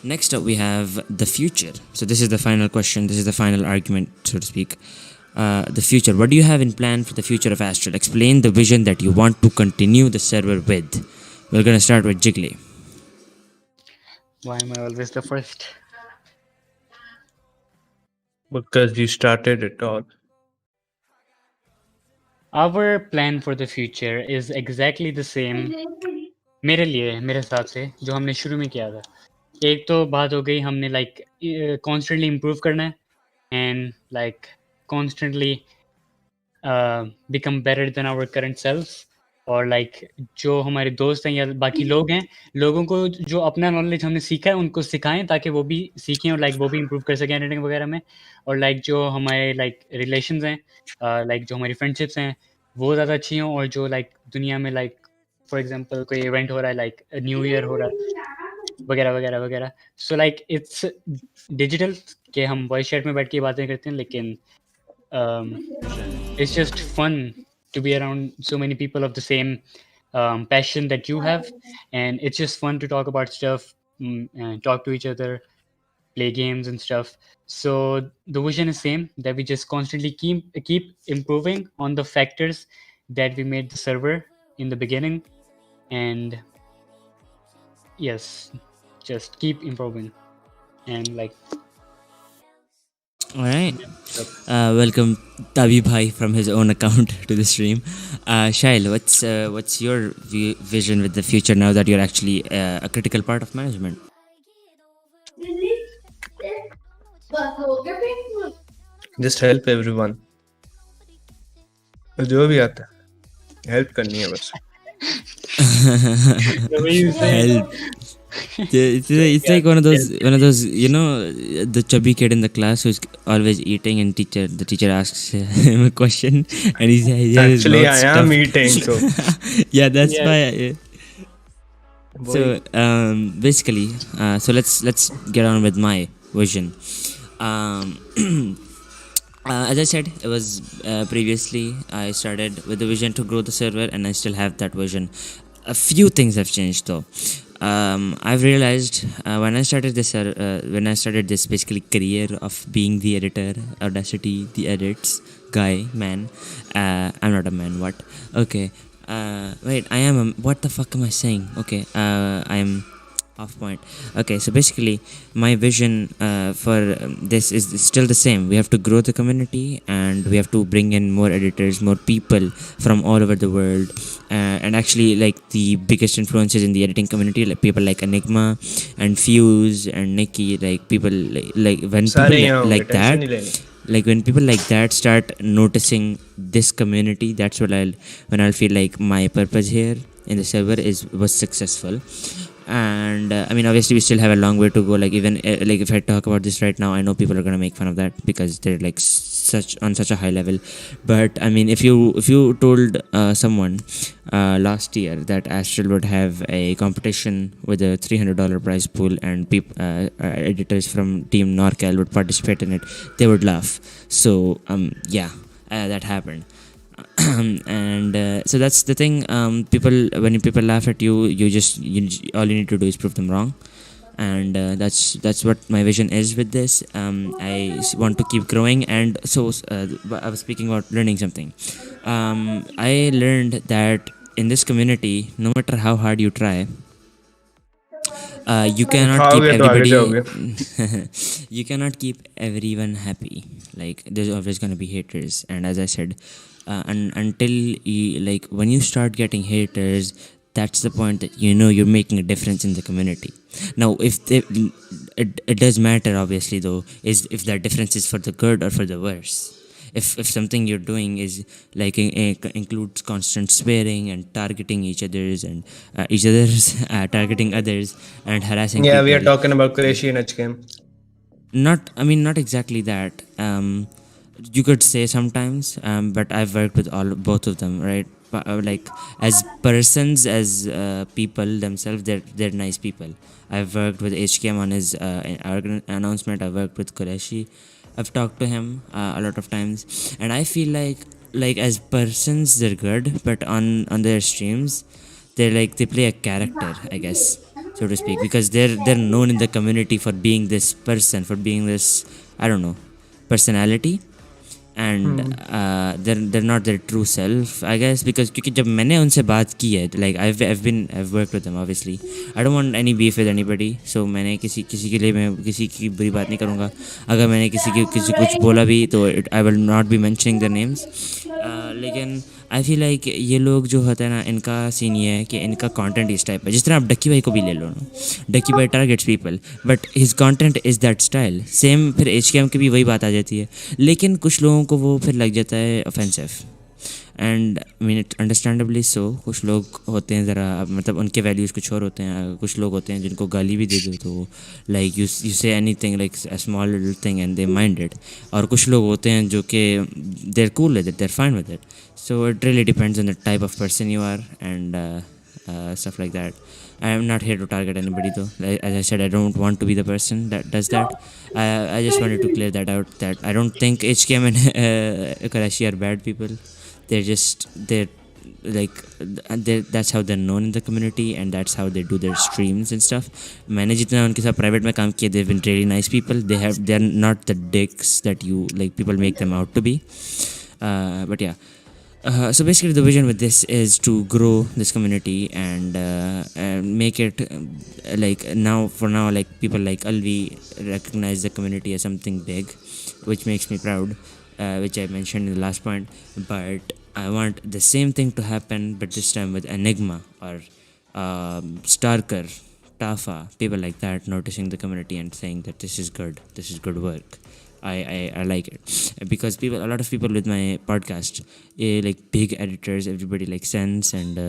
Next up we have the future. So this is the final question, this is the final argument, so to speak. The future, what do you have in plan for the future of Astral? Explain the vision that you want to continue the server with. We're gonna start with Jiggly. Why am I always the first? Because you started it all. Our plan for the future is exactly the same मेरे लिए मेरे हिसाब से जो हमने शुरू में किया था, एक तो बात हो गई हमने लाइक कॉन्स्टेंटली इम्प्रूव करना है and like constantly become better than our current self, और लाइक जो हमारे दोस्त हैं या बाकी लोग हैं, लोगों को जो अपना नॉलेज हमने सीखा है उनको सिखाएं ताकि वो भी सीखें और लाइक वो भी इम्प्रूव कर सकें एडिटिंग वगैरह में। और लाइक जो हमारे लाइक रिलेशंस हैं, लाइक जो हमारी फ्रेंडशिप्स हैं वो ज़्यादा अच्छी हों, और जो लाइक दुनिया में लाइक फॉर एग्जांपल कोई इवेंट हो रहा है लाइक न्यू ईयर हो रहा है वगैरह वगैरह वगैरह, सो लाइक इट्स डिजिटल के हम वॉइस चैट में बैठ के बातें करते हैं, लेकिन it's just fun to be around so many people of the same passion that you have, and it's just fun to talk about stuff, and talk to each other, play games and stuff. So the vision is same, that we just constantly keep improving on the factors that we made the server in the beginning, and yes, just keep improving and like All right. Welcome Tavi Bhai from his own account to the stream. Shail, what's your vision with the future now that you're actually a critical part of management? Just help everyone. जो भी आता है help करनी है बस. the way you say it. Help. It's like one of those, you know, the chubby kid in the class who's always eating, and the teacher asks him a question, and he's Actually, I am eating, so yeah, that's Yeah. why. So basically, so let's get on with my vision. As I said, it was previously I started with the vision to grow the server, and I still have that vision. A few things have changed though. I've realized when I started this basically career of being the editor, Audacity, the edits guy, man. I'm not a man. What? Okay. Wait. I am. What the fuck am I saying? Okay. I'm off point. Okay, so basically my vision for this is still the same. We have to grow the community, and we have to bring in more editors, more people from all over the world, and actually like the biggest influences in the editing community, like people like Enigma and Fuse and Nikki, like people like when people like that, like when people like that start noticing this community, that's when I'll feel like my purpose here in the server was successful. And I mean, obviously we still have a long way to go. Like even like if I talk about this right now, I know people are gonna make fun of that because they're like such a high level. But I mean, if you told someone last year that Astral would have a competition with a $300 prize pool, and editors from Team NorCal would participate in it, they would laugh. So yeah, that happened. And so that's the thing. When people laugh at you, all you need to do is prove them wrong, and that's what my vision is with this. I want to keep growing, and so I was speaking about learning something. I learned that in this community, no matter how hard you try, you cannot keep everybody you cannot keep everyone happy. Like there's always going to be haters, and as I said, until like when you start getting haters, that's the point that you're making a difference in the community. Now if it does matter obviously though, is if that difference is for the good or for the worse. If something you're doing is like includes constant swearing and targeting each other's targeting others and harassing people. We are talking about Qureshi and HKM. Not exactly that. You could say sometimes, but I've worked with both of them, right? Like as persons, as people themselves, they're nice people. I've worked with HKM on his announcement. I've worked with Qureshi. I've talked to him a lot of times, and I feel like as persons they're good, but on their streams they play a character, I guess, so to speak, because they're known in the community for being this person, for being this, I don't know, personality, and they're not their true self, I guess, because क्योंकि जब मैंने उनसे बात की है, like I've worked with them, obviously I don't want any beef with anybody, so मैंने किसी के लिए मैं किसी की बुरी बात नहीं करूँगा. अगर मैंने किसी कुछ बोला भी तो I will not be mentioning their names. लेकिन आई फील लाइक ये लोग जो होता है ना, इनका सीन ये है कि इनका कंटेंट इस टाइप है। जिस तरह आप डक्की भाई को भी ले लो ना, डक्की भाई targets people but his content is that style same. फिर HKM की भी वही बात आ जाती है, लेकिन कुछ लोगों को वो फिर लग जाता है offensive and mean it understandably so. कुछ लोग होते हैं ज़रा मतलब उनके वैल्यूज़ कुछ और होते हैं। कुछ लोग होते हैं जिनको गाली भी दे दो तो like you say anything like a small little thing and they mind it. और कुछ लोग होते हैं जो कि they're cool with it, they're fine with it. So it really depends on the type of person you are and stuff like that. I am not here to target anybody though. As I said, I don't want to be the person that does that. I just wanted to clear that out, that I don't think HKM and Karachi are bad people. They're like that's how they're known in the community and that's how they do their streams and stuff. मैंने जितना उनके साथ private में काम किया, they've been really nice people. They're not the dicks that you like people make them out to be. But yeah. So basically the vision with this is to grow this community and make it like for now like people like Alvi recognize the community as something big, which makes me proud, which I mentioned in the last point. But I want the same thing to happen, but this time with Enigma or Starker, Tafa, people like that noticing the community and saying that this is good work. I like it because a lot of people with my podcast, like big editors, everybody like Sense and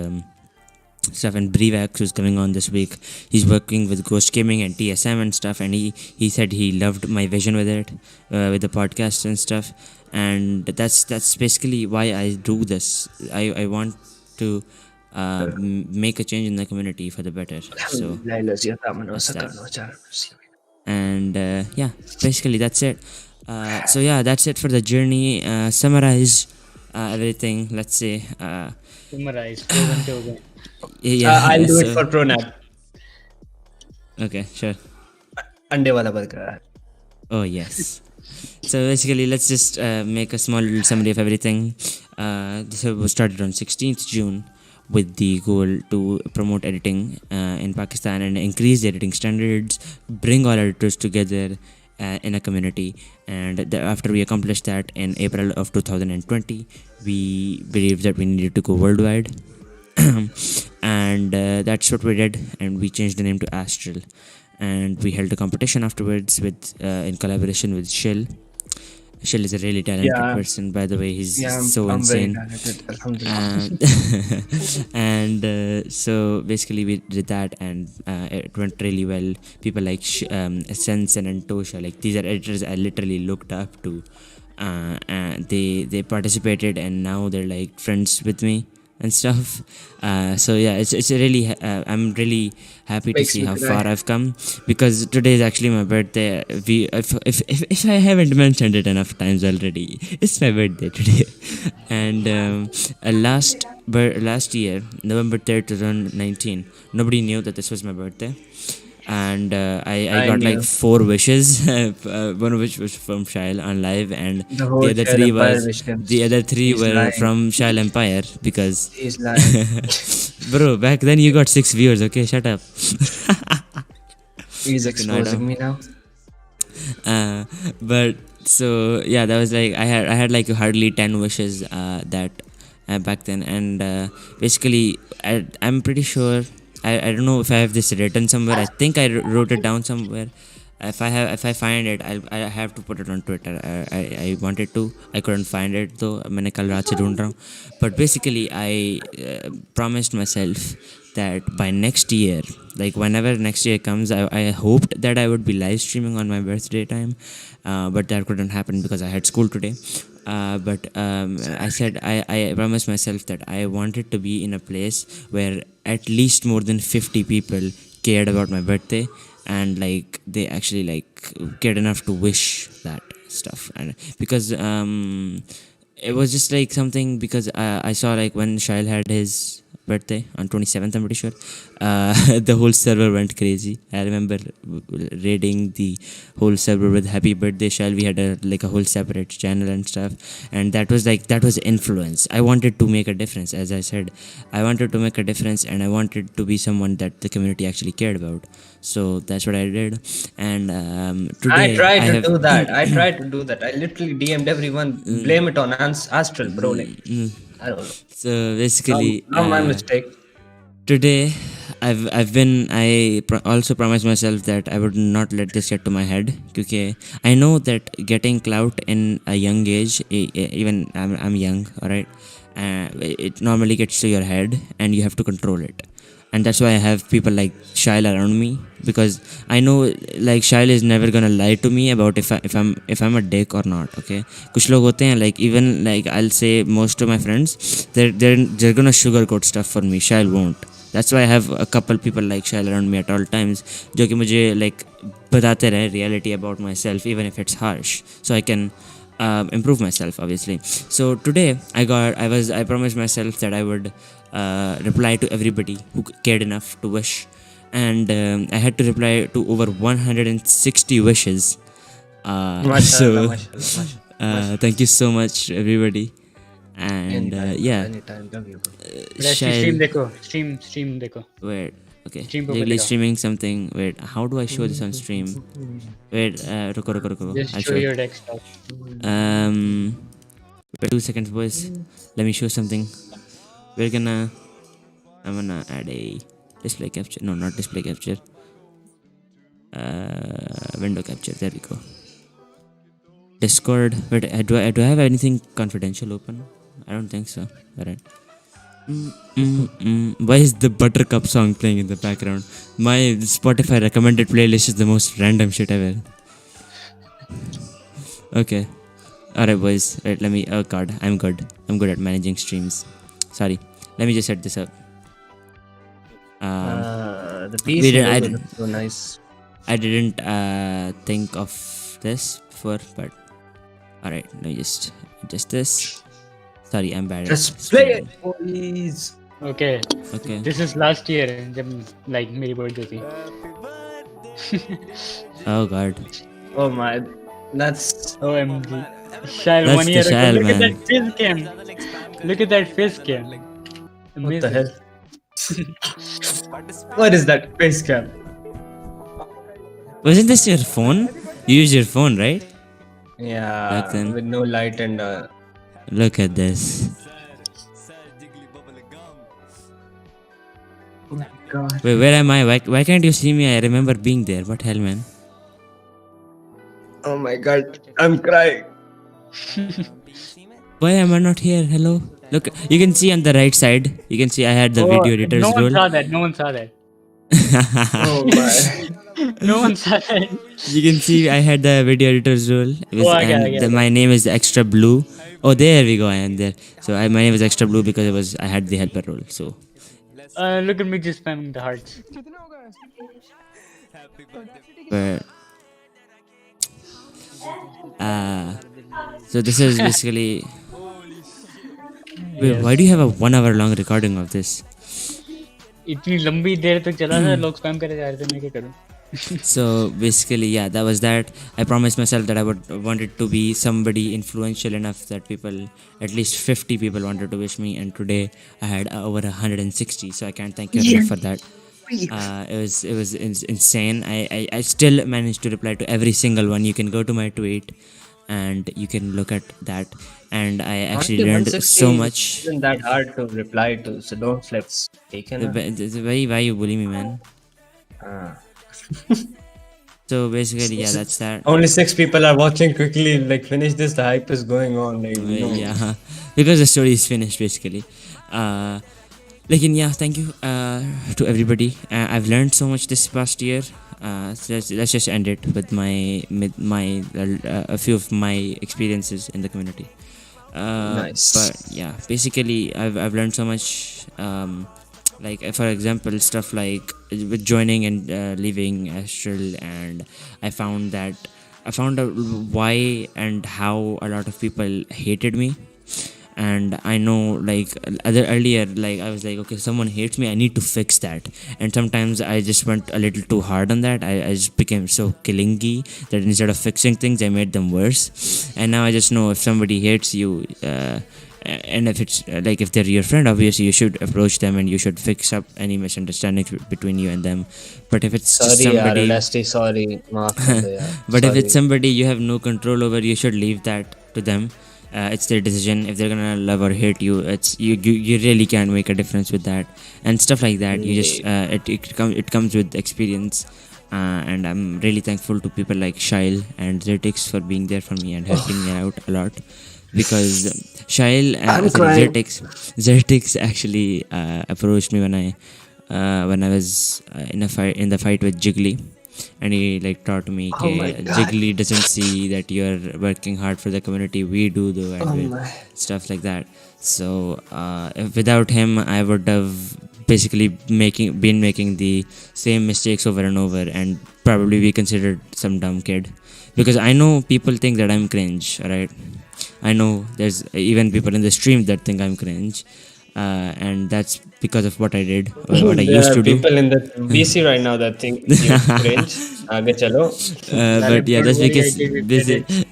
stuff, and Brevax who's coming on this week. He's working with Ghost Gaming and TSM and stuff, and he said he loved my vision with it, with the podcast and stuff, and that's basically why I do this. I want to make a change in the community for the better. So that's that. And yeah, basically that's it. So yeah, that's it for the journey. Summarize everything, let's say. Summarize 2 घंटे हो गए. Yeah, I'll do it so- for pronap. okay, sure. अंडे वाला burger. Oh yes. So basically let's just make a small little summary of everything. This was started on 16th June with the goal to promote editing in Pakistan and increase the editing standards, bring all editors together in a community. And after we accomplished that in April of 2020, we believed that we needed to go worldwide. And that's what we did, and we changed the name to Astral. And we held a competition afterwards with in collaboration with Shill. Shill is a really talented person, by the way. He's so I'm insane. very talented, alhamdulillah. And so basically we did that, and it went really well. People like Sense and Antosha, like these are editors I literally looked up to. And they participated, and now they're like friends with me and stuff. So yeah, it's a really I'm really happy to Makes see me how cry. far I've come, because today is actually my birthday. If I haven't mentioned it enough times already, it's my birthday today. And last year, November 3rd, 2019, nobody knew that this was my birthday. And I got like 4 wishes, one of which was from Shail on live, and The whole the other Shail 3 Empire was wished him. the other 3 He's were lying. from Shail Empire, because He's lying. bro, back then you got 6 viewers. Okay, shut up. He's exposing me now. But so yeah, that was like I had like hardly 10 wishes that back then. And basically I'm pretty sure, I don't know if I have this written somewhere. I think I wrote it down somewhere. If I find it, I have to put it on Twitter. I wanted to, I couldn't find it though. मैंने कल रात से ढूंढ रहा हूँ. But basically I promised myself that by next year, like whenever next year comes, I hoped that I would be live streaming on my birthday time, but that couldn't happen because I had school today. But I said I promised myself that I wanted to be in a place where at least more than 50 people cared about my birthday, and like they actually like cared enough to wish that stuff. And because it was just like something, because I saw like when Shail had his birthday on 27th, I'm pretty sure. The whole server went crazy. I remember raiding the whole server with happy birthday Shal. We had a whole separate channel and stuff, and that was influence. I wanted to make a difference. As I said, I wanted to make a difference, and I wanted to be someone that the community actually cared about. So that's what I did. And today I tried to have, do that. I tried to do that. I literally DM'd everyone. Blame it on Astral, bro. Like, I don't know. so basically, Not my mistake. today also promised myself that I would not let this get to my head, because I know that getting clout in a young age, even I'm young, all right, it normally gets to your head and you have to control it. And that's why I have people like Shail around me, because I know like Shail is never gonna lie to me about if I'm a dick or not. Okay, कुछ लोग होते हैं, like even like I'll say most of my friends, they're gonna sugarcoat stuff for me. Shail won't. That's why I have a couple people like Shail around me at all times, जो कि मुझे like बताते रहे reality about myself, even if it's harsh, so I can improve myself, obviously. So today I promised myself that I would reply to everybody who cared enough to wish, and I had to reply to over 160 wishes. So thank you so much, everybody. And yeah, Anytime, love you, bro. Stream देखो wait, okay, Stream पे Jiggly बताओ. streaming something. Wait, how do I show this on stream? Wait, रुको. just I'll show show your it. desktop. Wait 2 seconds, boys. Let me show something. I'm gonna add a display capture. No, not display capture. Window capture. There we go. Discord. Wait, do I have anything confidential open? I don't think so. Alright. Why is the Buttercup song playing in the background? My Spotify recommended playlist is the most random shit ever. Okay. Alright, boys. Wait, let me. Oh god, I'm good. I'm good at managing streams. Sorry. Let me just set this up. The we PC did- I logo did- looks so nice. I didn't think of this before, but alright, let me just adjust this. Sorry, I'm bad. Just play it, please. Okay, Okay. this is last year जब like मेरी birthday थी. Oh god. Oh my, that's OMG. Shile, That's 1 the year ago. Shile, Look man. at that face cam. Look at that face cam. what the Amazing. hell. What is that face cam? Wasn't this your phone? You use your phone, right? Yeah, Back then. with no light and Look at this. oh my god. Wait, where am I? Why can't you see me? I remember being there. What hell, man? Oh my god, I'm crying. Why am I not here? Hello? Look, you can see on the right side. You can see I had the Oh, video editor's no one role. saw that. No one saw that. Oh my. No one saw that. You can see I had the video editor's role. It was, Oh, I get it, and I get it. my name is Extra Blue. Oh, there we go. I am there. So my name is Extra Blue because I had the helper role. So Look at me just spamming the hearts. but so this is basically. Wait, why do you have a 1 hour long recording of this? इतनी लंबी देर तक चला था लोग spam करे जा रहे थे मैं क्या करूं. So basically, yeah, that was that. I promised myself that I wanted to be somebody influential enough that people, at least 50 people, wanted to wish me, and today I had over 160. So I can't thank you enough for that. It was insane. I still managed to reply to every single one. You can go to my tweet, and you can look at that. And I actually learned so much. Isn't that hard to reply to? So don't flex. Why you bully me, man? So basically, yeah, that's that. Only 6 people are watching. Quickly, like finish this. The hype is going on. Like, no. Yeah, because the story is finished basically. Yeah, thank you to everybody. I've learned so much this past year. So let's just end it with a few of my experiences in the community. Nice. But yeah, basically I've learned so much. Like for example, stuff like with joining and leaving Astral, and I found out why and how a lot of people hated me, and I know like earlier, like I was like, okay, someone hates me, I need to fix that. And sometimes I just went a little too hard on that. I just became so killingy that instead of fixing things, I made them worse. And now I just know if somebody hates you, and if it's like if they're your friend, obviously you should approach them and you should fix up any misunderstandings between you and them. But if it's just Sorry, yaar, somebody Dusty, sorry. Maaf kar do, yaar. but if it's Sorry. somebody you have no control over, you should leave that to them. It's their decision. If they're gonna love or hate you, it's you really can't make a difference with that and stuff like that. You just it comes with experience. And I'm really thankful to people like Shail and Zertix for being there for me and helping me out a lot, because Shail and Zertix actually approached me when I was in the fight with Jiggly, and he like taught me Jiggly doesn't see that you're working hard for the community, we do though, and stuff like that. So if without him, I would have basically been making the same mistakes over and over, and probably be considered some dumb kid, because I know people think that I'm cringe, right? I know there's even people in the stream that think I'm cringe, and that's because of what I did or what I There used are to do. people in the VC right now that think you're cringe. Aage chalo. But yeah, that's Don't worry, because I gave you credit.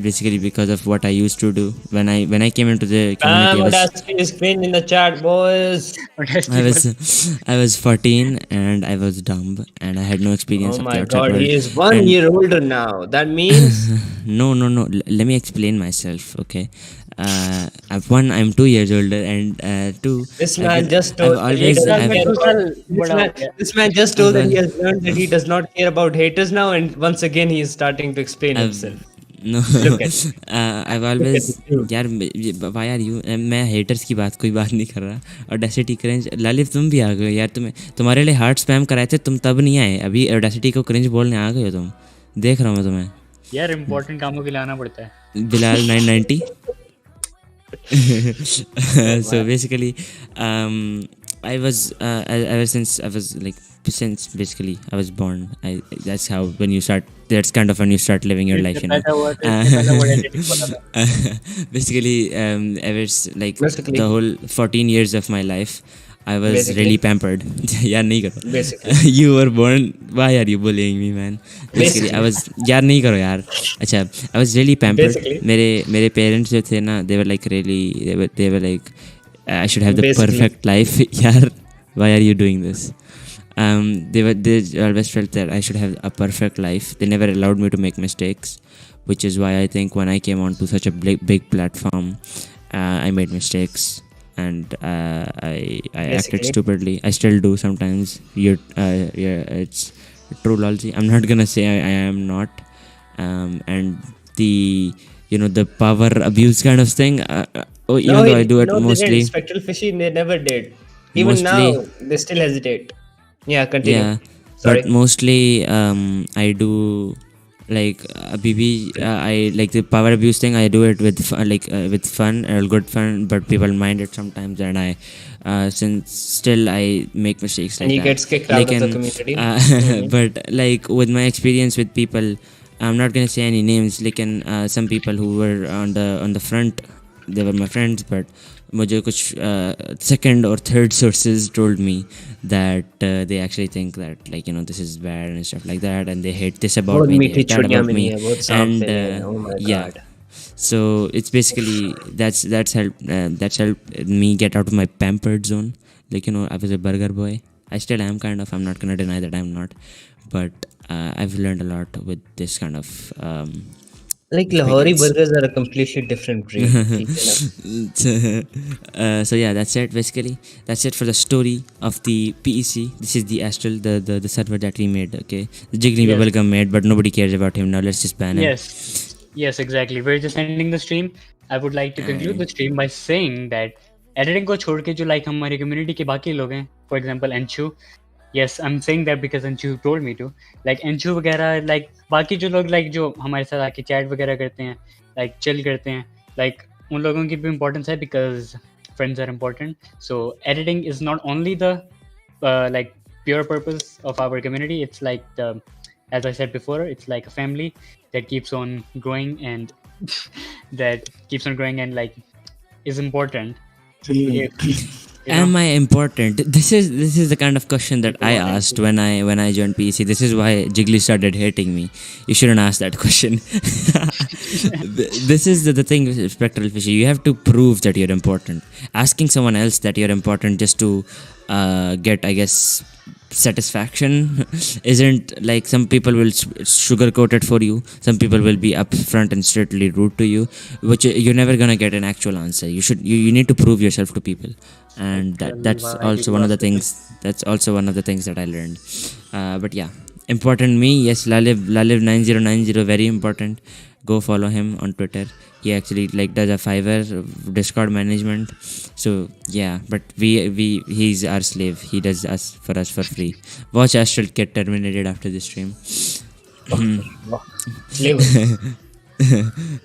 basically because of what I used to do when I came into the Bam, community. Audacity is cringe in the chat, boys. I was 14 and I was dumb and I had no experience Oh of my the outside god, world. he is 1 And- year older now. That means no. Let me explain myself, okay? I'm 2 years older, and two. this man just told I've that he always doesn't I've, care about- बड़ा हो गया। this man just told that I've- he has learned that he does not care about haters now, and once again he is starting to explain I've himself. no Look at I've Look always at this dude. यार why are you मैं haters की कोई बात नहीं कर रहा। Audacity cringe, लालिफ तुम भी आ गए यार, तुम्हारे लिए हार्ट स्पैम कराए थे, तुम तब नहीं आए, अभी Audacity को cringe बोलने आ गए हो तुम, देख रहा हूँ मैं तुम्हें। यार इम्पोर्टेंट कामों के लिए आना पड़ता है। Bilal 990 so basically I was ever since I was like since basically I was born, that's how when you start, that's kind of when you start living your life, you know. Basically like Basically. the whole 14 years of my life I was Basically. really pampered. यार नहीं करो। Basically. You were born, why are you bullying me, man? Basically I was यार नहीं करो यार। अच्छा, I was really pampered. Basically. मेरे parents जो थे ना, they were like really they were like I should have the Basically. perfect life. यार, why are you doing this? They always felt that I should have a perfect life. They never allowed me to make mistakes, which is why I think when I came onto such a big platform, I made mistakes. And I acted stupidly. I still do sometimes. It's true, Lalji. I'm not gonna say I am not. And the the power abuse kind of thing. Even though I do it mostly. Spectral Fishy, they never did. Even Mostly- now, they still hesitate. Yeah, continue. Yeah, Sorry. but mostly I do like I like the power abuse thing. I do it with with fun or good fun, but people mind it sometimes, and I since still I make mistakes like And he that. gets kicked out of the community. But like with my experience with people, I'm not gonna say any names. Like some people who were on the front, they were my friends, but मुझे कुछ second or third sources told me that they actually think that like this is bad and stuff like that, and they hate this about बहुत me, they मीठी hate that चुड़ियां about milli me, हैं, बहुत सांप and मिले हैं. Oh my yeah. God. So it's basically that's helped me get out of my pampered zone. Like I was a burger boy. I still am kind of. I'm not gonna deny that I'm not, but I've learned a lot with this kind of. Like Lahori experience. burgers are a completely different breed. ठीक है ना? So yeah, that's it basically. That's it for the story of the PEC. This is the Astral, the server that we made. Okay, the Jiggly Yes. Bubblegum made, but nobody cares about him now. Let's just ban him. Yes, exactly. We're just ending the stream. I would like to conclude the stream by saying that editing को छोड़ के जो like हमारी community के बाकी लोग हैं, for example Anshu. Yes, I'm saying that because Anshu told me to. Like Anshu वगैरह, like बाकी जो लोग like जो हमारे साथ आके chat वगैरह करते हैं, like chill करते हैं, like उन लोगों की भी importance है because friends are important. So editing is not only the like pure purpose of our community. It's like as I said before, it's like a family that keeps on growing and that keeps on growing and like is important. Am I important? This is the kind of question that I asked when I joined PC. This is why Jiggly started hating me. You shouldn't ask that question. This is the thing with Spectral Fishy. You have to prove that you're important. Asking someone else that you're important just to get, I guess, satisfaction isn't like some people will sugarcoat it for you. Some people will be upfront and straightly rude to you, which you're never gonna get an actual answer. You need to prove yourself to people, and that's also one of the things. That's also one of the things that I learned. But yeah, important me. Yes, Laliv 9090 very important. Go follow him on Twitter. He actually like does a Fiverr Discord management. So yeah, but he's our slave. He does us for free. Watch Astral get terminated after this stream.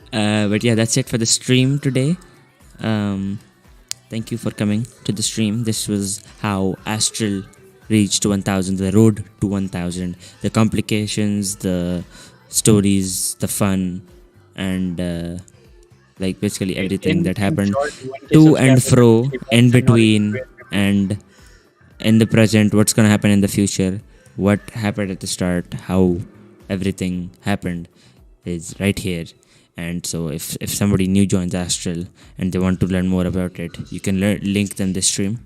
But yeah, that's it for the stream today. Thank you for coming to the stream. This was how Astral reached 1000, the road to 1000, the complications, the stories, the fun, and like basically everything that happened to and fro, in between, and in the present, what's gonna happen in the future, what happened at the start, how everything happened is right here. And so if somebody new joins Astral and they want to learn more about it, you can link them this stream.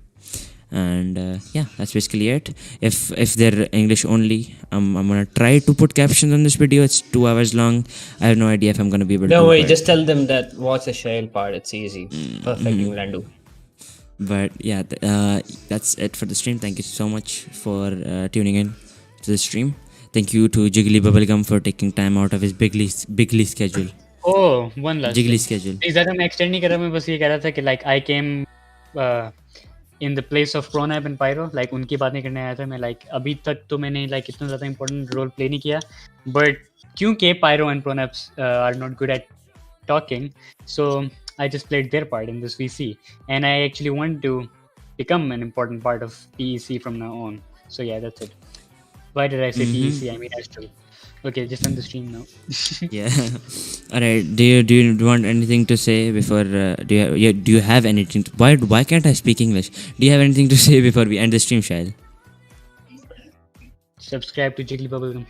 And yeah, that's basically it. If they're English only, I'm gonna try to put captions on this video. It's 2 hours long. I have no idea if I'm gonna be able to. No way, just tell them that watch the Shail part. It's easy. Perfect, you will undo. But yeah, that's it for the stream. Thank you so much for tuning in to the stream. Thank you to Jiggly Bubblegum for taking time out of his bigly schedule. Oh, one last Jiggly thing. schedule. ज़्यादा मैं extend नहीं कर रहा, मैं बस ये कह रहा था कि like I came in the place of Pronab and Pyro, like उनकी बातें करने आया था मैं. like अभी तक तो मैंने like इतना ज़्यादा important role play नहीं किया, but क्योंकि Pyro and Pronab are not good at talking, so I just played their part in this VC, and I actually want to become an important part of PEC from now on. So yeah, that's it. Why did I say PEC? I mean Astral. Okay, just on the stream now. Yeah. All right. Do you want anything to say before? Do you have anything? Why can't I speak English? Do you have anything to say before we end the stream, Shail? Subscribe to Jiggly Bubblegum.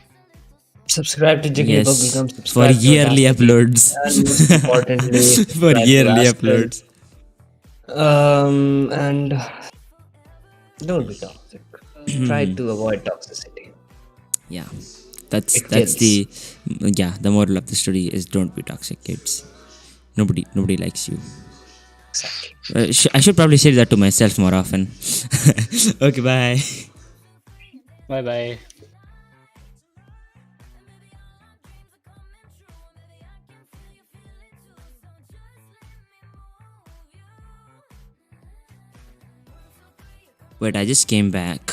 Subscribe to Jiggly Bubblegum. For yearly uploads. And most importantly, for yearly uploads. And don't be toxic. Try to avoid toxicity. Yeah. That's the moral of the story is don't be toxic, kids. Nobody likes you. Exactly. I should probably say that to myself more often. Okay, bye. Bye. Wait, I just came back.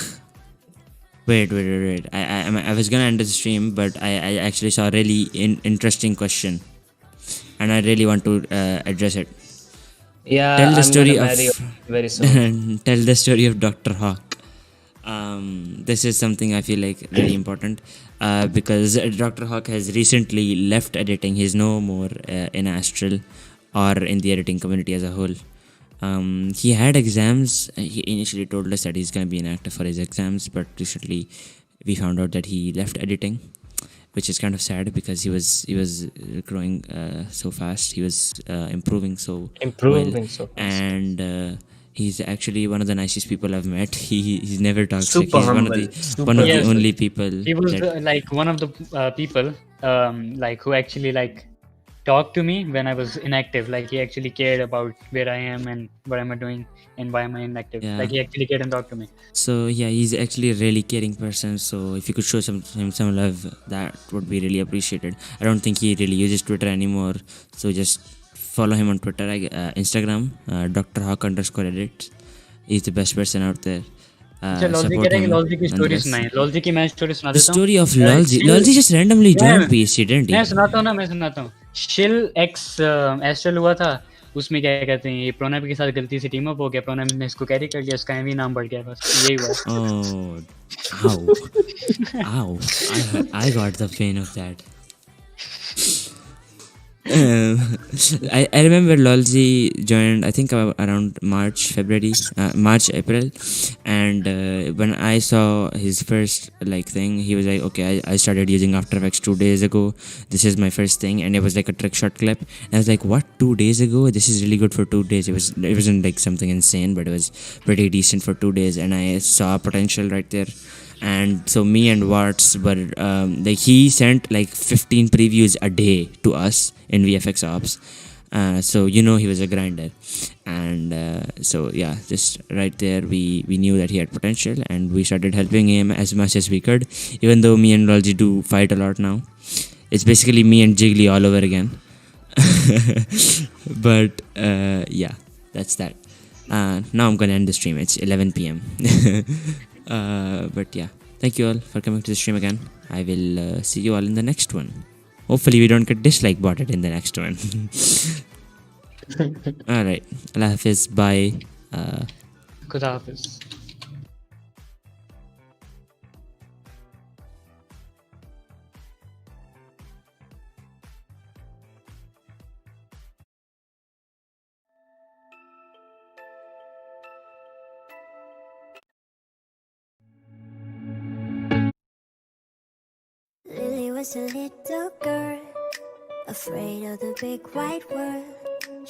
Wait. I was gonna end the stream, but I actually saw a really interesting question, and I really want to address it. Yeah, Tell the I'm story gonna of marry very soon. tell the story of Dr. Hawk. This is something I feel like really important because Dr. Hawk has recently left editing. He's no more in Astral or in the editing community as a whole. He had exams. He initially told us that he's going to be an actor for his exams, but recently we found out that he left editing, which is kind of sad because he was growing so fast. He was improving so fast. And he's actually one of the nicest people I've met. He's never toxic. Super He's humble. one of the only people. He was like one of the people like who actually like talked to me when I was inactive. Like he actually cared about where I am and what am I doing and why am I inactive. Yeah. Like he actually cared and talked to me. So yeah, he's actually a really caring person. So if you could show him some love, that would be really appreciated. I don't think he really uses Twitter anymore. So just follow him on Twitter, Instagram, Dr. Hawk _edit. He's the best person out there. Lolzi की story सुनाई. Lolzi की मैं story सुना देता हूँ. The story of Lolzi. Lolzi just randomly joined PC, didn't he? मैं सुनाता हूँ. Shill X Astral हुआ था. उसमें क्या कहते हैं, ये प्रोनाब के साथ गलती से टीम अप हो गया. प्रोनाब ने इसको कैरी कर लिया, उसका एमवी नाम बढ़ गया. बस यही हुआ. Ow. I got the pain of that. I remember Lolzy joined, I think around March, February, March, April, and when I saw his first like thing, he was like, okay, I started using After Effects 2 days ago. This is my first thing, and it was like a trick shot clip. And I was like, what, 2 days ago? This is really good for 2 days. It wasn't like something insane, but it was pretty decent for 2 days, and I saw potential right there. And so me and Watts were like, he sent like 15 previews a day to us in VFX Ops. So he was a grinder, and so yeah, just right there we knew that he had potential, and we started helping him as much as we could. Even though me and Rolji do fight a lot now, it's basically me and Jiggly all over again. But yeah, that's that. Now I'm gonna end the stream. It's 11 p.m. But yeah, thank you all for coming to the stream again. I will see you all in the next one. Hopefully we don't get dislike botted in the next one. Alright, Allah Hafiz, bye. Khuda Hafiz. Lily was a little girl, afraid of the big white world.